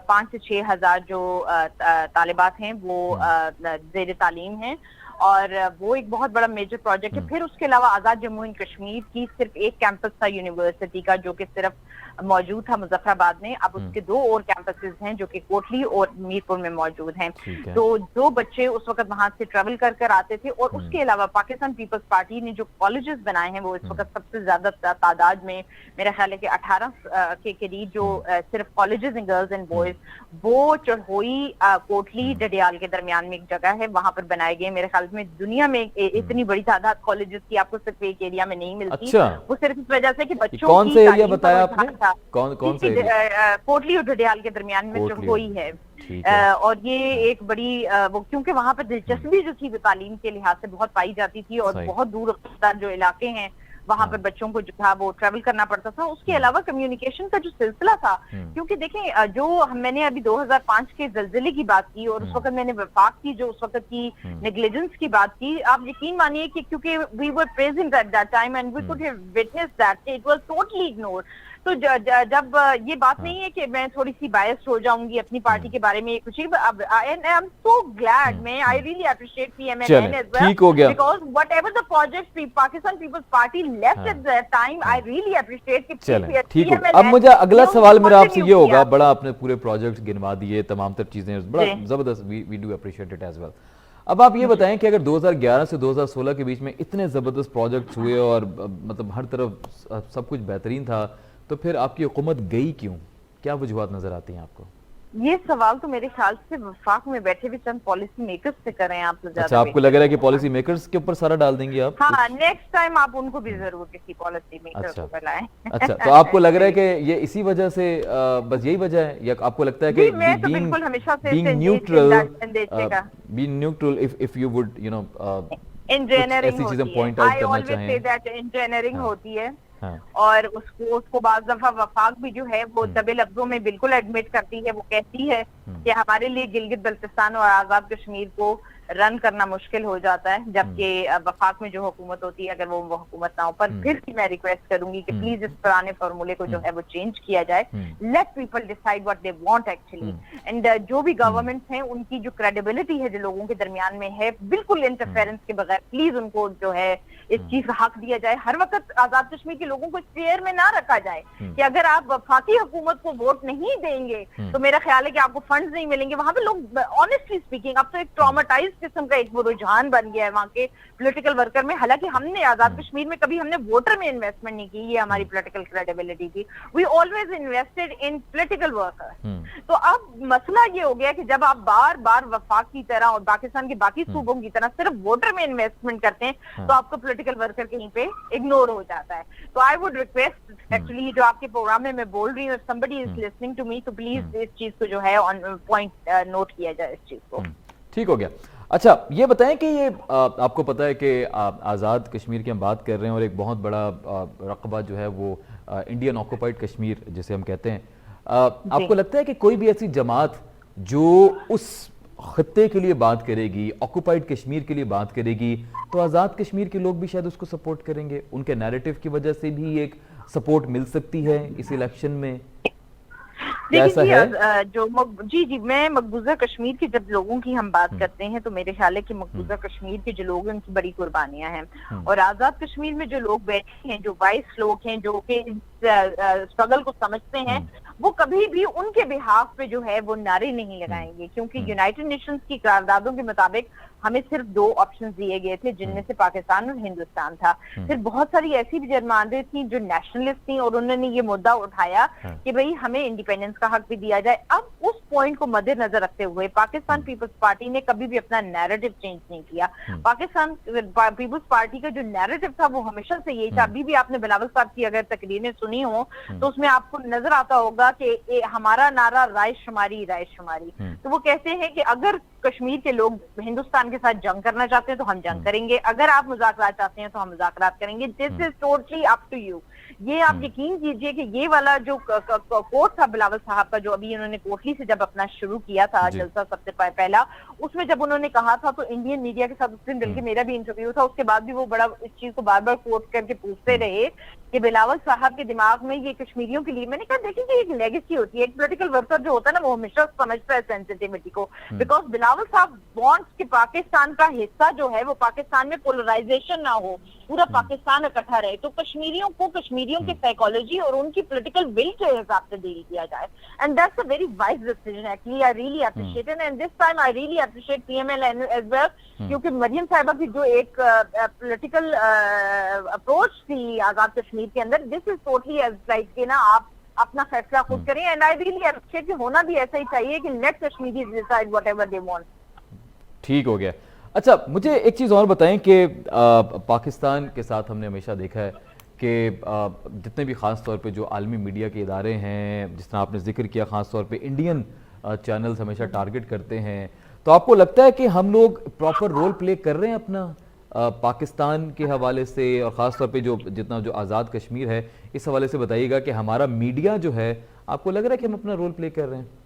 Speaker 4: 5 سے 6 ہزار جو طالبات ہیں وہ زیر تعلیم ہیں, اور وہ ایک بہت بڑا میجر پروجیکٹ ہے. پھر اس کے علاوہ آزاد جموں اینڈ کشمیر کی صرف ایک کیمپس تھا یونیورسٹی کا جو کہ صرف موجود تھا مظفر آباد میں. اب اس کے 2 اور کیمپسز ہیں جو کہ کوٹلی اور میر پور میں موجود ہیں. تو 2 بچے اس وقت وہاں سے ٹریول کر کر آتے تھے. اور اس کے علاوہ پاکستان پیپلز پارٹی نے جو کالجز بنائے ہیں وہ اس وقت سب سے زیادہ تعداد میں میرا خیال ہے کہ 18 کے قریب جو صرف کالجز ہیں گرلز اینڈ بوائز, وہ چڑھوئی کوٹلی ڈڈیال کے درمیان میں ایک جگہ ہے, وہاں پر بنائے گئے. میرے خیال میں دنیا میں اتنی بڑی تعداد کالجز کی آپ کو صرف ایک ایریا میں نہیں ملتی. وہ صرف اس وجہ سے کہ بچوں
Speaker 1: کون سے ایریا بتایا آپ نے, کون سے
Speaker 4: کوٹلی اور ڈڈیال کے درمیان میں چڑھوئی ہے. اور یہ ایک بڑی وہ کیونکہ وہاں پر دلچسپی جو تھی وہ تعلیم کے لحاظ سے بہت پائی جاتی تھی, اور بہت دور افتادہ جو علاقے ہیں وہاں پر بچوں کو جو تھا وہ ٹریول کرنا پڑتا تھا. اس کے علاوہ کمیونیکیشن کا جو سلسلہ تھا, کیونکہ دیکھیں جو میں نے ابھی 2005 کے زلزلے کی بات کی اور اس وقت میں نے وفاق کی جو اس وقت کی نیگلیجنس کی بات کی, آپ یقین مانیے کہ کیونکہ we were present at that time and we could have witnessed that it was totally ignored. تو جب یہ بات نہیں ہے کہ میں تھوڑی سی بائسڈ ہو جاؤں گی اپنی پارٹی کے بارے میں کچھ, آئی ایم سو گلیڈ, میں I really appreciate P M N as well because whatever the project Pakistan Peoples Party left at that time, I really appreciate کہ
Speaker 1: ٹھیک ہو. اب مجھے اگلا سوال میرا آپ سے یہ ہوگا, بڑا آپ نے پورے پروجیکٹس گنوا دیے, تمام تر چیزیں بڑا زبردست, we do appreciate it as well. اب آپ یہ بتائیں کہ اگر 2011 سے 2016 کے بیچ میں اتنے زبردست پروجیکٹس ہوئے اور مطلب ہر طرف سب کچھ بہترین تھا, تو پھر آپ کی حکومت گئی کیوں؟ کیا وجوہات نظر آتی ہیں آپ کو؟
Speaker 4: یہ سوال تو میرے خیال سے وفاق میں بیٹھے ہوئے چند پالیسی میکرز سے کریں آپ سے زیادہ.
Speaker 1: اچھا, آپ کو لگ رہا ہے کہ پالیسی میکرز کے اوپر سارا ڈال دیں گی آپ؟
Speaker 4: ہاں, نیکسٹ ٹائم آپ ان کو بھی ضرور کسی پالیسی میکر کو بلائیں.
Speaker 1: اچھا, تو آپ کو لگ رہا ہے کہ یہ اسی وجہ سے بس یہی وجہ ہے, یا آپ کو لگتا ہے کہ
Speaker 4: میں تو بالکل ہمیشہ سے
Speaker 1: being neutral if you would you know
Speaker 4: engineering ہوتی ہے اور اس کو بعض دفعہ وفاق بھی جو ہے وہ دبے لفظوں میں بالکل ایڈمٹ کرتی ہے. وہ کہتی ہے کہ ہمارے لیے گلگت بلتستان اور آزاد کشمیر کو رن کرنا مشکل ہو جاتا ہے, جبکہ وفاق میں جو حکومت ہوتی ہے اگر وہ حکومت نہ ہو. پر پھر بھی میں ریکویسٹ کروں گی کہ پلیز اس پرانے فارمولے کو جو ہے وہ چینج کیا جائے. Let people decide what they want actually, and جو بھی گورنمنٹس ہیں ان کی جو کریڈیبلٹی ہے جو لوگوں کے درمیان میں ہے, بالکل انٹرفیرنس کے بغیر پلیز ان کو جو ہے اس چیز کا حق دیا جائے. ہر وقت آزاد کشمیر کے لوگوں کو اس فیئر میں نہ رکھا جائے کہ اگر آپ وفاقی حکومت کو ووٹ نہیں دیں گے تو میرا خیال ہے کہ آپ کو فنڈز نہیں ملیں گے. وہاں پہ لوگ آنیسٹلی اسپیکنگ اب تو ایک ٹراماٹائز قسم کا ایک وہ رجحان بن گیا ہے وہاں کے پولیٹیکل ورکر میں. حالانکہ ہم نے آزاد کشمیر میں کبھی ہم نے ووٹر میں انویسٹمنٹ نہیں کی, یہ ہماری پولیٹیکل کریڈیبلٹی تھی. We always invested in political worker. تو اب مسئلہ یہ ہو گیا کہ جب آپ بار بار وفاق کی طرح اور پاکستان کے باقی صوبوں کی طرح صرف ووٹر میں انویسٹمنٹ کرتے ہیں تو آپ کو پولیٹیکل ورکر کہیں پہ اگنور ہو جاتا ہے. تو آئی ووڈ ریکویسٹ ایکچولی جو آپ کے پروگرام میں بول رہی ہوں, if somebody is listening to me, تو پلیز اس چیز کو جو ہے آن پوائنٹ نوٹ کیا جائے اس چیز کو.
Speaker 1: ٹھیک ہو گیا. اچھا, یہ بتائیں کہ یہ آپ کو پتہ ہے کہ آزاد کشمیر کی ہم بات کر رہے ہیں اور ایک بہت بڑا رقبہ جو ہے وہ انڈین آکوپائڈ کشمیر جسے ہم کہتے ہیں. آپ کو لگتا ہے کہ کوئی بھی ایسی جماعت جو اس خطے کے لیے بات کرے گی, آکوپائڈ کشمیر کے لیے بات کرے گی, تو آزاد کشمیر کے لوگ بھی شاید اس کو سپورٹ کریں گے؟ ان کے نیریٹو کی وجہ سے بھی ایک سپورٹ مل سکتی ہے اس الیکشن میں؟
Speaker 4: جی میں مقبوضہ کشمیر کے جب لوگوں کی ہم بات کرتے ہیں تو میرے خیال ہے کہ مقبوضہ کشمیر کے جو لوگ ہیں ان کی بڑی قربانیاں ہیں, اور آزاد کشمیر میں جو لوگ بیٹھے ہیں, جو وائس لوگ ہیں, جو کہ اسٹرگل کو سمجھتے ہیں, وہ کبھی بھی ان کے بہاف پہ جو ہے وہ نعرے نہیں لگائیں گے, کیونکہ یونائٹڈ نیشنز کی قراردادوں کے مطابق ہمیں صرف 2 آپشن دیے گئے تھے جن میں سے پاکستان اور ہندوستان تھا. پھر بہت ساری ایسی بھی جرمانڈیں تھیں جو نیشنلسٹ تھیں اور انہوں نے یہ مدعا اٹھایا کہ بھئی ہمیں انڈیپینڈنس کا حق بھی دیا جائے. اب اس پوائنٹ کو مد نظر رکھتے ہوئے پاکستان پیپلز پارٹی نے کبھی بھی اپنا نیریٹو چینج نہیں کیا. پاکستان پیپلز پارٹی کا جو نیریٹو تھا وہ ہمیشہ سے یہی تھا. ابھی بھی آپ نے بلاول صاحب کی اگر تقریریں سنی ہوں تو اس میں آپ کو نظر آتا ہوگا کہ ہمارا نعرہ رائے شماری رائے شماری. تو وہ کہتے ہیں کہ اگر کشمیر کے لوگ ہندوستان کے ساتھ جنگ کرنا چاہتے ہیں تو ہم جنگ کریں گے, اگر آپ مذاکرات چاہتے ہیں تو ہم مذاکرات کریں گے. This is totally up to you. یہ آپ یقین کیجئے کہ یہ والا جو کوٹ تھا بلاول صاحب کا جو ابھی انہوں نے کوٹلی سے جب اپنا شروع کیا تھا جلسہ سب سے پہلا, اس میں جب انہوں نے کہا تھا تو انڈین میڈیا کے ساتھ اس دن بلکہ میرا بھی انٹرویو تھا, اس کے بعد بھی وہ بڑا اس چیز کو بار بار کوٹ کر کے پوچھتے رہے کہ بلاول صاحب کے دماغ میں یہ کشمیریوں کے لیے, میں نے کہا دیکھیں کہ ایک لیگیسی ہوتی ہے, ایک پولیٹیکل ورکر جو ہوتا ہے نا وہ ہمیشہ سمجھتا ہے سینسٹیوٹی کو, بیکاز بلاول صاحب وانٹس کہ پاکستان کا حصہ جو ہے وہ پاکستان میں پولرائزیشن نہ ہو, پورا پاکستان اکٹھا رہے. تو کشمیریوں کو کشمیریوں کی سائیکالوجی اور ان کی پولیٹیکل ول کے حساب سے ڈیل کیا جائے. And that's a very wise decision actually. I really appreciate it and this time I really appreciate P M L as well, کیونکہ مریم صاحبہ کی جو ایک پولیٹیکل اپروچ تھی آزاد کشمیر کے اندر, دس از ٹوٹلی ایز لائک کہ نا آپ اپنا فیصلہ خود کریں. اینڈ آئی ریئلی اپریشیٹ کہ ہونا بھی ایسا ہی چاہیے کہ let Kashmiris decide whatever they want.
Speaker 1: ٹھیک ہو گیا. اچھا مجھے ایک چیز اور بتائیں کہ پاکستان کے ساتھ ہم نے ہمیشہ دیکھا ہے کہ جتنے بھی خاص طور پہ جو عالمی میڈیا کے ادارے ہیں, جس طرح آپ نے ذکر کیا, خاص طور پہ انڈین چینلز ہمیشہ ٹارگٹ کرتے ہیں, تو آپ کو لگتا ہے کہ ہم لوگ پراپر رول پلے کر رہے ہیں اپنا پاکستان کے حوالے سے, اور خاص طور پہ جو جتنا جو آزاد کشمیر ہے اس حوالے سے بتائیے گا کہ ہمارا میڈیا جو ہے, آپ کو لگ رہا ہے کہ ہم اپنا رول پلے کر رہے ہیں؟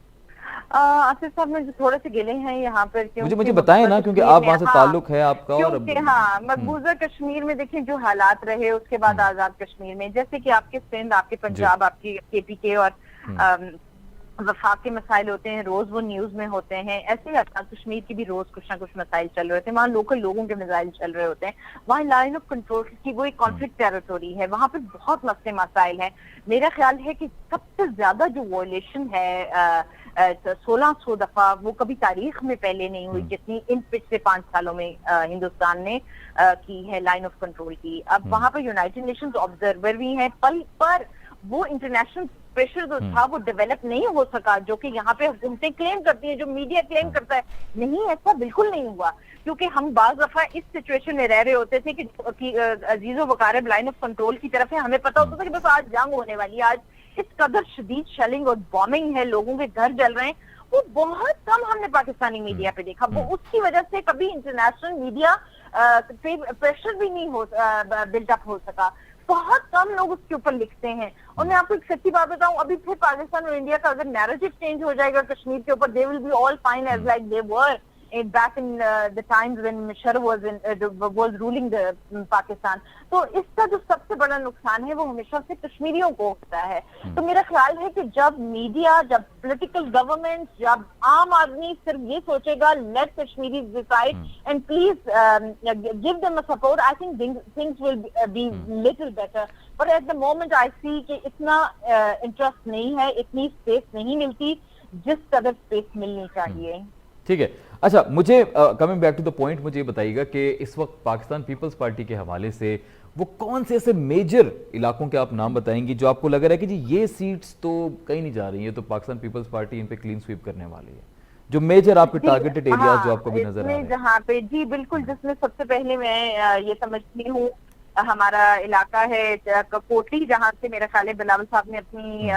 Speaker 4: آصف صاحب میں تھوڑے سے گلے ہیں یہاں پر,
Speaker 1: مجھے بتائیں نا, کیونکہ آپ وہاں سے تعلق ہے آپ کا. اور
Speaker 4: ہاں مقبوضہ کشمیر میں دیکھیں جو حالات رہے, اس کے بعد آزاد کشمیر میں جیسے کہ آپ کے سندھ, آپ کے پنجاب, آپ کی کے پی کے اور وفاق کے مسائل ہوتے ہیں, روز وہ نیوز میں ہوتے ہیں. ایسے ہی آزاد کشمیر کی بھی روز کچھ نہ کچھ مسائل چل رہے ہوتے ہیں. وہاں لوکل لوگوں کے مسائل چل رہے ہوتے ہیں. وہاں لائن آف کنٹرول کی وہ ایک کانفلکٹ ٹیریٹوری ہے, وہاں پہ بہت مسئلے مسائل ہیں. میرا خیال ہے کہ سب سے زیادہ جو وائلیشن ہے 1600 دفعہ, وہ کبھی تاریخ میں پہلے نہیں ہوئی جتنی ان پچھلے 5 سالوں میں ہندوستان نے کی ہے لائن آف کنٹرول کی. اب وہاں پہ یونائٹڈ نیشنز آبزرور بھی ہیں, پر وہ انٹرنیشنل پریشر جو تھا وہ ڈیولپ نہیں ہو سکا, جو کہ یہاں پہ حکومتیں کلیم کرتی ہیں, جو میڈیا کلیم کرتا ہے. نہیں, ایسا بالکل نہیں ہوا, کیونکہ ہم بعض دفعہ اس سچویشن میں رہ رہے ہوتے تھے کہ عزیز و وقارب لائن آف کنٹرول کی طرف ہے, ہمیں پتا ہوتا تھا کہ بس آج جنگ ہونے والی ہے, آج اس قدر شدید شیلنگ اور بامبنگ ہے, لوگوں کے گھر جل رہے ہیں. وہ بہت کم ہم نے پاکستانی میڈیا پہ دیکھا. وہ اس کی وجہ سے کبھی انٹرنیشنل میڈیا پریشر بھی نہیں بلڈ اپ ہو سکا. بہت کم لوگ اس کے اوپر لکھتے ہیں. اور میں آپ کو ایک سچی بات بتاؤں, ابھی پھر پاکستان اور انڈیا کا اگر نیریٹو چینج ہو جائے گا کشمیر کے اوپر, they will be all fine as like they were back in the times when Mishar was ruling the Pakistan. تو اس کا جو سب سے بڑا نقصان ہے وہ ہمیشہ سے کشمیریوں کو ہوتا ہے. تو میرا خیال ہے کہ جب میڈیا, جب پولیٹیکل گورنمنٹ, جب عام آدمی صرف یہ سوچے گا let Kashmiris decide and please give them a support, I think things will be little better. But at the moment I see کہ اتنا انٹرسٹ نہیں ہے, اتنی اسپیس نہیں ملتی جس قدر اسپیس ملنی چاہیے.
Speaker 1: ٹھیک ہے. اچھا مجھے coming back to the point, مجھے یہ بتائیے گا کہ اس وقت پاکستان پیپلز پارٹی کے حوالے سے وہ کون سے ایسے میجر علاقوں کے آپ نام بتائیں گی جو آپ کو لگ رہا ہے کہ جی یہ سیٹس تو کہیں نہیں جا رہی ہیں, تو پاکستان پیپلز پارٹی ان پہ کلین سویپ کرنے والی ہے, جو میجر آپ کے ٹارگیٹڈ ایریاز جو آپ کو بھی نظر آ رہے ہیں؟
Speaker 4: جہاں پہ جی بالکل, جس میں سب سے پہلے میں یہ سمجھتی ہوں ہمارا علاقہ ہے کوٹلی, جہاں سے میرا خیال ہے بلاول صاحب نے اپنی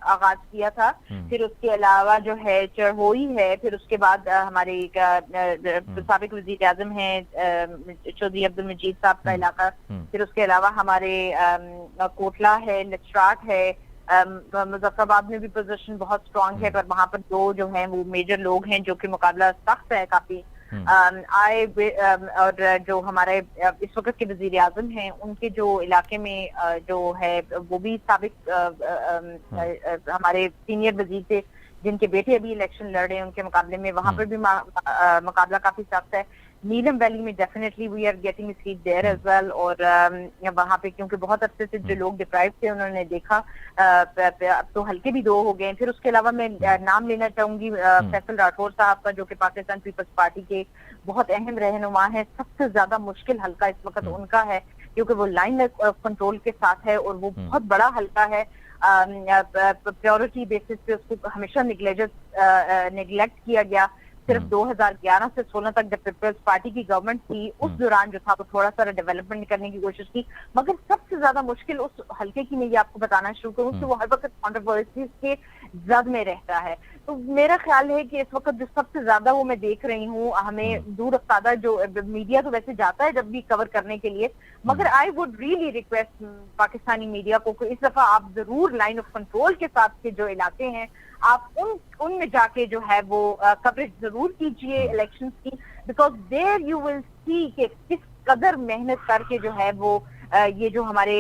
Speaker 4: آغاز کیا تھا. پھر اس کے علاوہ جو ہے چرہوئی ہے, پھر اس کے بعد ہمارے سابق وزیر اعظم ہیں چودھری عبد المجید صاحب کا علاقہ, پھر اس کے علاوہ ہمارے کوٹلہ ہے, لچراٹ ہے, مظفر آباد میں بھی پوزیشن بہت اسٹرانگ ہے, پر وہاں پر دو جو ہیں وہ میجر لوگ ہیں جو کہ مقابلہ سخت ہے کافی. اور جو ہمارے اس وقت کے وزیر اعظم ہیں ان کے جو علاقے میں جو ہے وہ بھی سابق ہمارے سینئر وزیر تھے جن کے بیٹے ابھی الیکشن لڑ رہے ہیں, ان کے مقابلے میں وہاں پر بھی مقابلہ کافی سخت ہے. नीलम वैली में definitely we are getting seat there as well, और वहाँ पे क्योंकि बहुत अरसे से जो लोग डिप्राइव थे उन्होंने देखा, अब तो हल्के भी 2 हो गए। फिर उसके अलावा मैं नाम लेना चाहूंगी फैसल राठौर साहब का, जो कि पाकिस्तान पीपल्स पार्टी के बहुत अहम रहनुमा है। सबसे ज्यादा मुश्किल हल्का इस वक्त उनका है, क्योंकि वो लाइन ऑफ कंट्रोल के साथ है और वो बहुत बड़ा हल्का है। प्रायोरिटी बेसिस पे उसको हमेशा निगलेक्ट किया गया। सिर्फ 2011 से 16 तक जब पीपल्स पार्टी की गवर्नमेंट थी, उस दौरान जो था वो थोड़ा सा डेवलपमेंट करने की कोशिश की, मगर सबसे ज्यादा मुश्किल उस हल्के की मैं ये आपको बताना शुरू करूँ कि वो हर वक्त कंट्रोवर्सीज के जद में रहता है। तो मेरा ख्याल है कि इस वक्त जो सबसे ज्यादा वो मैं देख रही हूँ, हमें दूर अफ्तादा जो मीडिया तो वैसे जाता है जब भी कवर करने के लिए, मगर I would really request Pakistani media को कि इस दफा आप जरूर लाइन ऑफ कंट्रोल के साथ के जो इलाके हैं आप उनमें जाके जो है वो कवरेज जरूर कीजिए इलेक्शंस की, because there you will see कि किस कदर मेहनत करके जो है वो ये जो हमारे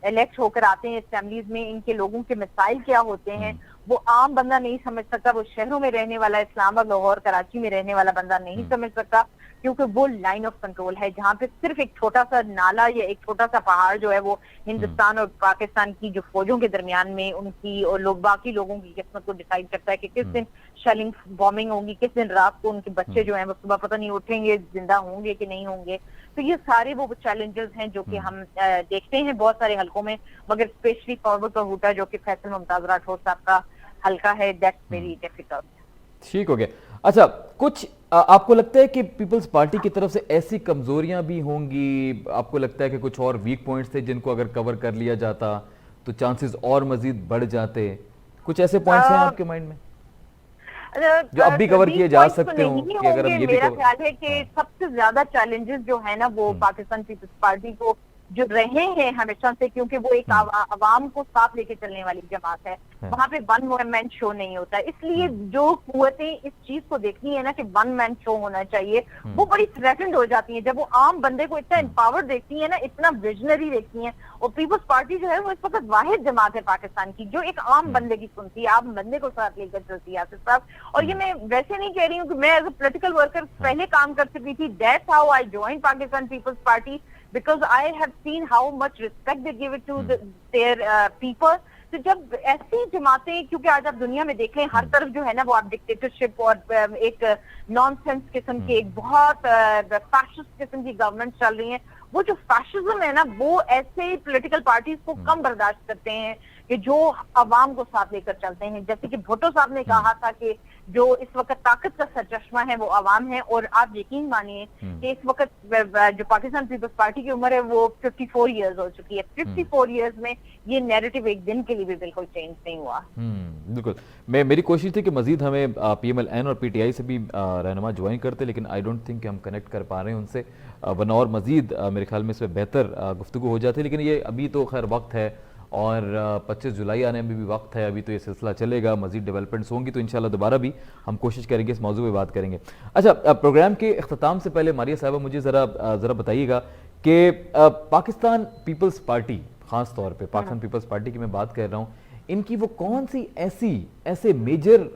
Speaker 4: इलेक्ट होकर आते हैं असेंबलीज में, इनके लोगों के मसाइल क्या होते हैं वो आम बंदा नहीं समझ सकता। वो शहरों में रहने वाला, इस्लामाबाद, लाहौर, कराची में रहने वाला बंदा नहीं समझ सकता, क्योंकि वो लाइन ऑफ कंट्रोल है जहाँ पे सिर्फ एक छोटा सा नाला या एक छोटा सा पहाड़ जो है वो हिंदुस्तान और पाकिस्तान की जो फौजों के दरमियान में उनकी और बाकी लोगों की किस्मत को डिसाइड करता है कि किस दिन शेलिंग बॉम्बिंग होगी, किस दिन रात को उनके बच्चे जो हैं वो सुबह पता नहीं उठेंगे, जिंदा होंगे कि नहीं होंगे। तो ये सारे वो चैलेंजेस हैं जो कि हम देखते हैं बहुत सारे हलकों में, मगर स्पेशली फॉरवर्ड का हुटा जो कि फैसल मुमताज राठौर साहब का हल्का है, दैट्स वेरी डिफिकल्ट।
Speaker 1: ठीक हो गया। अच्छा, कुछ आपको लगता है कि पीपल्स पार्टी की तरफ से ऐसी कमजोरियां भी होंगी, आपको लगता है कि कुछ और वीक पॉइंट्स थे जिनको अगर कवर कर लिया जाता तो चांसेस और मजीद बढ़ जाते? कुछ ऐसे पॉइंट्स हैं आपके माइंड में जो अब भी कवर किए जा सकते हो कि अगर हम ये भी
Speaker 4: मेरा ख्याल है कि सबसे ज्यादा चैलेंजेस जो है ना वो पाकिस्तान पीपल्स पार्टी को जो रहे हैं हमेशा से, क्योंकि वो एक आवाम को साथ लेके चलने वाली जमात है, वहां पे वन मैन शो नहीं होता। इसलिए जो कुव्वतें इस चीज को देखती है ना कि वन मैन शो होना चाहिए, वो बड़ी थ्रेटन्ड हो जाती है जब वो आम बंदे को इतना एम्पावर देखती है ना, इतना विजनरी देखती है। और पीपल्स पार्टी जो है वो इस वक्त वाहिद जमात है पाकिस्तान की जो एक आम बंदे की सुनती है, आम बंदे को साथ लेकर चलती है आसिफ साहब। और ये मैं वैसे नहीं कह रही हूँ कि मैं एज ए पॉलिटिकल वर्कर पहले काम कर चुकी थी, that's how I join Pakistan Peoples Party, because I have seen how much respect they give it to their people. तो जब ऐसी जमातें, क्योंकि आज आप दुनिया में देख लें हर तरफ जो है ना वो आप डिक्टेटरशिप और एक नॉनसेंस किस्म की एक बहुत फैशिस्ट किस्म की गवर्नमेंट चल रही है, वो जो फैशिज्म है ना वो ऐसे पॉलिटिकल पार्टीज को कम बर्दाश्त करते हैं कि जो अवाम को साथ लेकर चलते हैं। जैसे कि भुट्टो साहब ने कहा था कि जो इस वक्त ताकत का सरचश्मा है वो अवाम है, और आप यकीन मानिए कि इस वक्त जो पाकिस्तान पीपल्स पार्टी की उम्र है वो 54 इयर्स हो चुकी है। 54 इयर्स में ये नैरेटिव एक दिन के लिए भी बिल्कुल चेंज नहीं हुआ।
Speaker 1: बिल्कुल, मेरी कोशिश थी कि मजीद हमें PMLN और PTI से भी रहनुमा ज्वाइन करते, लेकिन आई डोंट थिंक कि हम कनेक्ट कर पा रहे हैं उनसे, वरना और मजीद मेरे ख्याल में इसमें बेहतर गुफ्तगू हो जाती। लेकिन ये अभी तो खैर वक्त है और 25 जुलाई आने में भी वक्त है, अभी तो ये सिलसिला चलेगा, मजीद डेवलपमेंट्स होंगी तो इंशाल्लाह दोबारा भी हम कोशिश करेंगे इस मौजू पे बात करेंगे। अच्छा, प्रोग्राम के इख्तिताम से पहले मारिया साहबा मुझे ज़रा बताइएगा कि पाकिस्तान पीपल्स पार्टी, ख़ास तौर पे पाकिस्तान पीपल्स पार्टी की मैं बात कर रहा हूँ, इनकी वो कौन सी ऐसे मेजर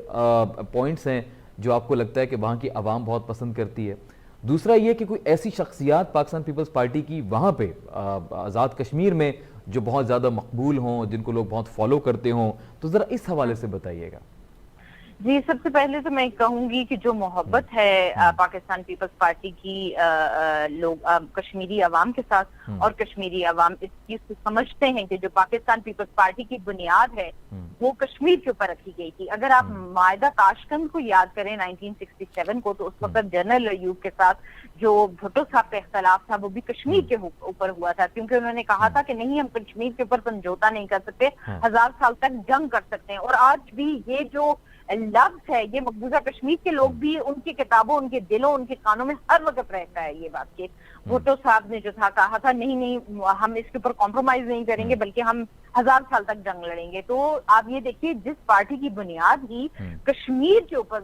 Speaker 1: पॉइंट्स हैं जो आपको लगता है कि वहाँ की आवाम बहुत पसंद करती है? दूसरा ये कि कोई ऐसी शख्सियात पाकिस्तान पीपल्स पार्टी की वहाँ पे आज़ाद कश्मीर में जो बहुत ज़्यादा मकबूल हों, जिनको लोग बहुत फॉलो करते हों, तो ज़रा इस हवाले से बताइएगा।
Speaker 4: जी, सबसे पहले तो मैं कहूंगी कि जो मोहब्बत है पाकिस्तान पीपल्स पार्टी की लोग कश्मीरी अवाम के साथ, और कश्मीरी अवाम इस चीज को समझते हैं कि जो पाकिस्तान पीपल्स पार्टी की बुनियाद है वो कश्मीर के ऊपर रखी गई थी। अगर आप मायदा ताशकंद को याद करें 1967 को, तो उस वक्त जनरल अयूब के साथ जो भुट्टो साहब का इख्तलाफ था वो भी कश्मीर के ऊपर हुआ था, क्योंकि उन्होंने कहा था कि नहीं हम कश्मीर के ऊपर समझौता नहीं कर सकते, 1000 साल तक जंग कर सकते हैं। और आज भी ये जो लफ्ज है ये मकबूजा कश्मीर के लोग भी उनकी किताबों, उनके दिलों, उनके कानों में हर वक्त रहता है ये बात कि भुट्टो साहब ने जो था कहा था नहीं हम इसके ऊपर कॉम्प्रोमाइज नहीं करेंगे, बल्कि हम 1000 साल तक जंग लड़ेंगे। तो आप یہ دیکھیے جس پارٹی کی بنیاد ہی کشمیر کے اوپر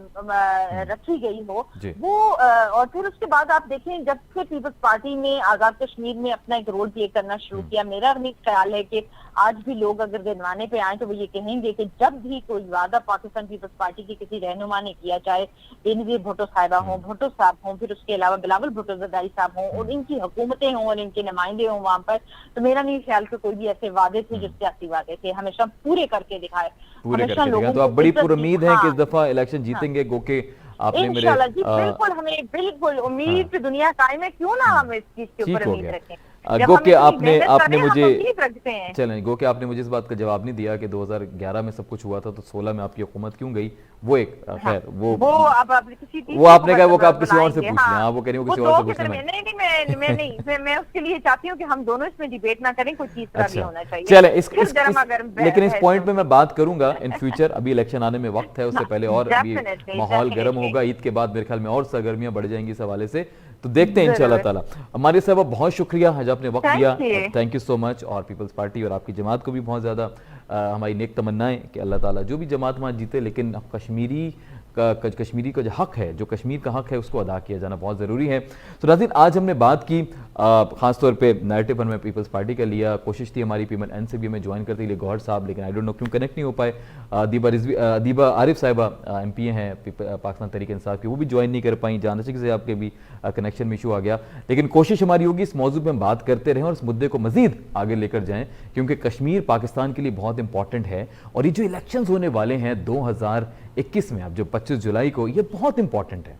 Speaker 4: رکھی گئی ہو وہ اور پھر اس کے بعد آپ دیکھیں جب سے پیپلز پارٹی نے آزاد کشمیر میں اپنا ایک رول پلے کرنا شروع کیا، میرا خیال ہے کہ آج بھی لوگ اگر گنوانے پہ آئیں تو وہ یہ کہیں گے کہ جب بھی کوئی وعدہ پاکستان پیپلز پارٹی کی کسی رہنما نے کیا، چاہے بینظیر بھٹو صاحبہ ہوں، بھٹو صاحب ہوں، پھر اس کے علاوہ بلاول بھٹو زرداری صاحب ہوں اور ان کی حکومتیں ہوں اور ان کے نمائندے ہوں وہاں پر، تو میرا نہیں خیال کہ کوئی بھی ایسے وعدے تھے جو سیاسی وعدے تھے، ہمیشہ پورے کر کے دکھائے، ہمیشہ لوگوں
Speaker 1: تو آپ بڑی پر امید ہیں کہ اس دفعہ الیکشن جیتیں گے، گو کہ آپ نے میرے
Speaker 4: انشاءاللہ جی بالکل، ہمیں بالکل امید پہ دنیا قائم ہے، کیوں نہ ہم اس چیز کے اوپر امید رکھیں،
Speaker 1: گو کہ آپ نے مجھے چلیں گو کہ آپ نے مجھے اس بات کا جواب نہیں دیا کہ 2011 میں سب کچھ ہوا تھا تو 16 میں آپ کی حکومت کیوں گئی، وہ ایک خیر وہ آپ نے کہا وہ کہ آپ کسی اور سے پوچھ لیں، آپ وہ کہہ رہی ہوں کسی اور سے پوچھ لیں،
Speaker 4: میں اس کے لیے چاہتی ہوں کہ ہم دونوں اس میں ڈیبیٹ نہ کریں، کوئی تیسرا بھی ہونا چاہیے۔
Speaker 1: چلیں لیکن اس پوائنٹ پہ میں بات کروں گا ان فیوچر، ابھی الیکشن آنے میں وقت ہے، اس سے پہلے اور ابھی ماحول گرم ہوگا، عید کے بعد میرے خیال میں اور سرگرمیاں بڑھ جائیں گی اس حوالے سے، تو دیکھتے ہیں انشاءاللہ تعالیٰ۔ ہمارے صاحبہ بہت شکریہ آج آپ نے وقت دیا، تھینک یو سو مچ، اور پیپلز پارٹی اور آپ کی جماعت کو بھی بہت زیادہ ہماری نیک تمنائیں کہ اللہ تعالیٰ جو بھی جماعت وہاں جیتے، لیکن کشمیری کا جو حق ہے، جو کشمیر کا حق ہے، اس کو ادا کیا جانا بہت ضروری ہے۔ تو ناظرین آج ہم نے بات کی خاص طور پہ نیریٹو پر میں پیپلز پارٹی کا لیا، کوشش تھی ہماری PMLN سے بھی ہمیں جوائن کرتے لیے گوہر صاحب، لیکن آئی ڈونٹ نو کیوں کنیکٹ نہیں ہو پائے، ادیبہ عارف صاحبہ MP ہیں پاکستان تحریک انصاف کی، وہ بھی جوائن نہیں کر پائیں، جانشک سے آپ کے بھی کنیکشن میں ایشو آ گیا، لیکن کوشش ہماری ہوگی اس موضوع پہ ہم بات کرتے رہیں اور اس مدعے کو مزید آگے لے کر جائیں، کیونکہ کشمیر پاکستان کے لیے بہت امپورٹنٹ ہے، اور یہ جو الیکشنز ہونے والے ہیں 2021 میں، اب جو 25 جولائی کو، یہ بہت امپورٹنٹ ہے،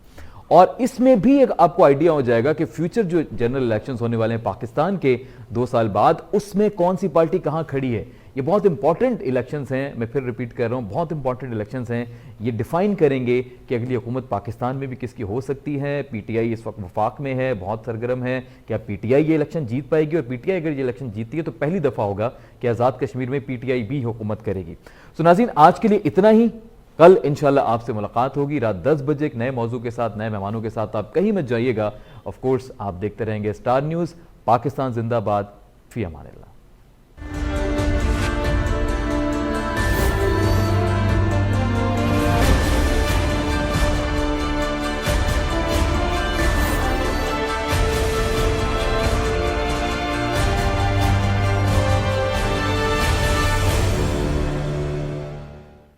Speaker 1: اور اس میں بھی ایک آپ کو آئیڈیا ہو جائے گا کہ فیوچر جو جنرل الیکشنز ہونے والے ہیں پاکستان کے 2 سال بعد، اس میں کون سی پارٹی کہاں کھڑی ہے۔ یہ بہت امپورٹنٹ الیکشنز ہیں، میں پھر ریپیٹ کر رہا ہوں، بہت امپورٹنٹ الیکشنز ہیں، یہ ڈیفائن کریں گے کہ اگلی حکومت پاکستان میں بھی کس کی ہو سکتی ہے۔ PTI اس وقت وفاق میں ہے، بہت سرگرم ہے، کیا PTI یہ الیکشن جیت پائے گی، اور PTI اگر یہ الیکشن جیتی ہے تو پہلی دفعہ ہوگا کہ آزاد کشمیر میں PTI بھی حکومت کرے گی۔ سو ناظرین آج کے لیے اتنا ہی، کل انشاءاللہ آپ سے ملاقات ہوگی رات 10 بجے ایک نئے موضوع کے ساتھ، نئے مہمانوں کے ساتھ، آپ کہیں مت جائیے گا، آف کورس آپ دیکھتے رہیں گے اسٹار نیوز۔ پاکستان زندہ باد، فی امان اللہ۔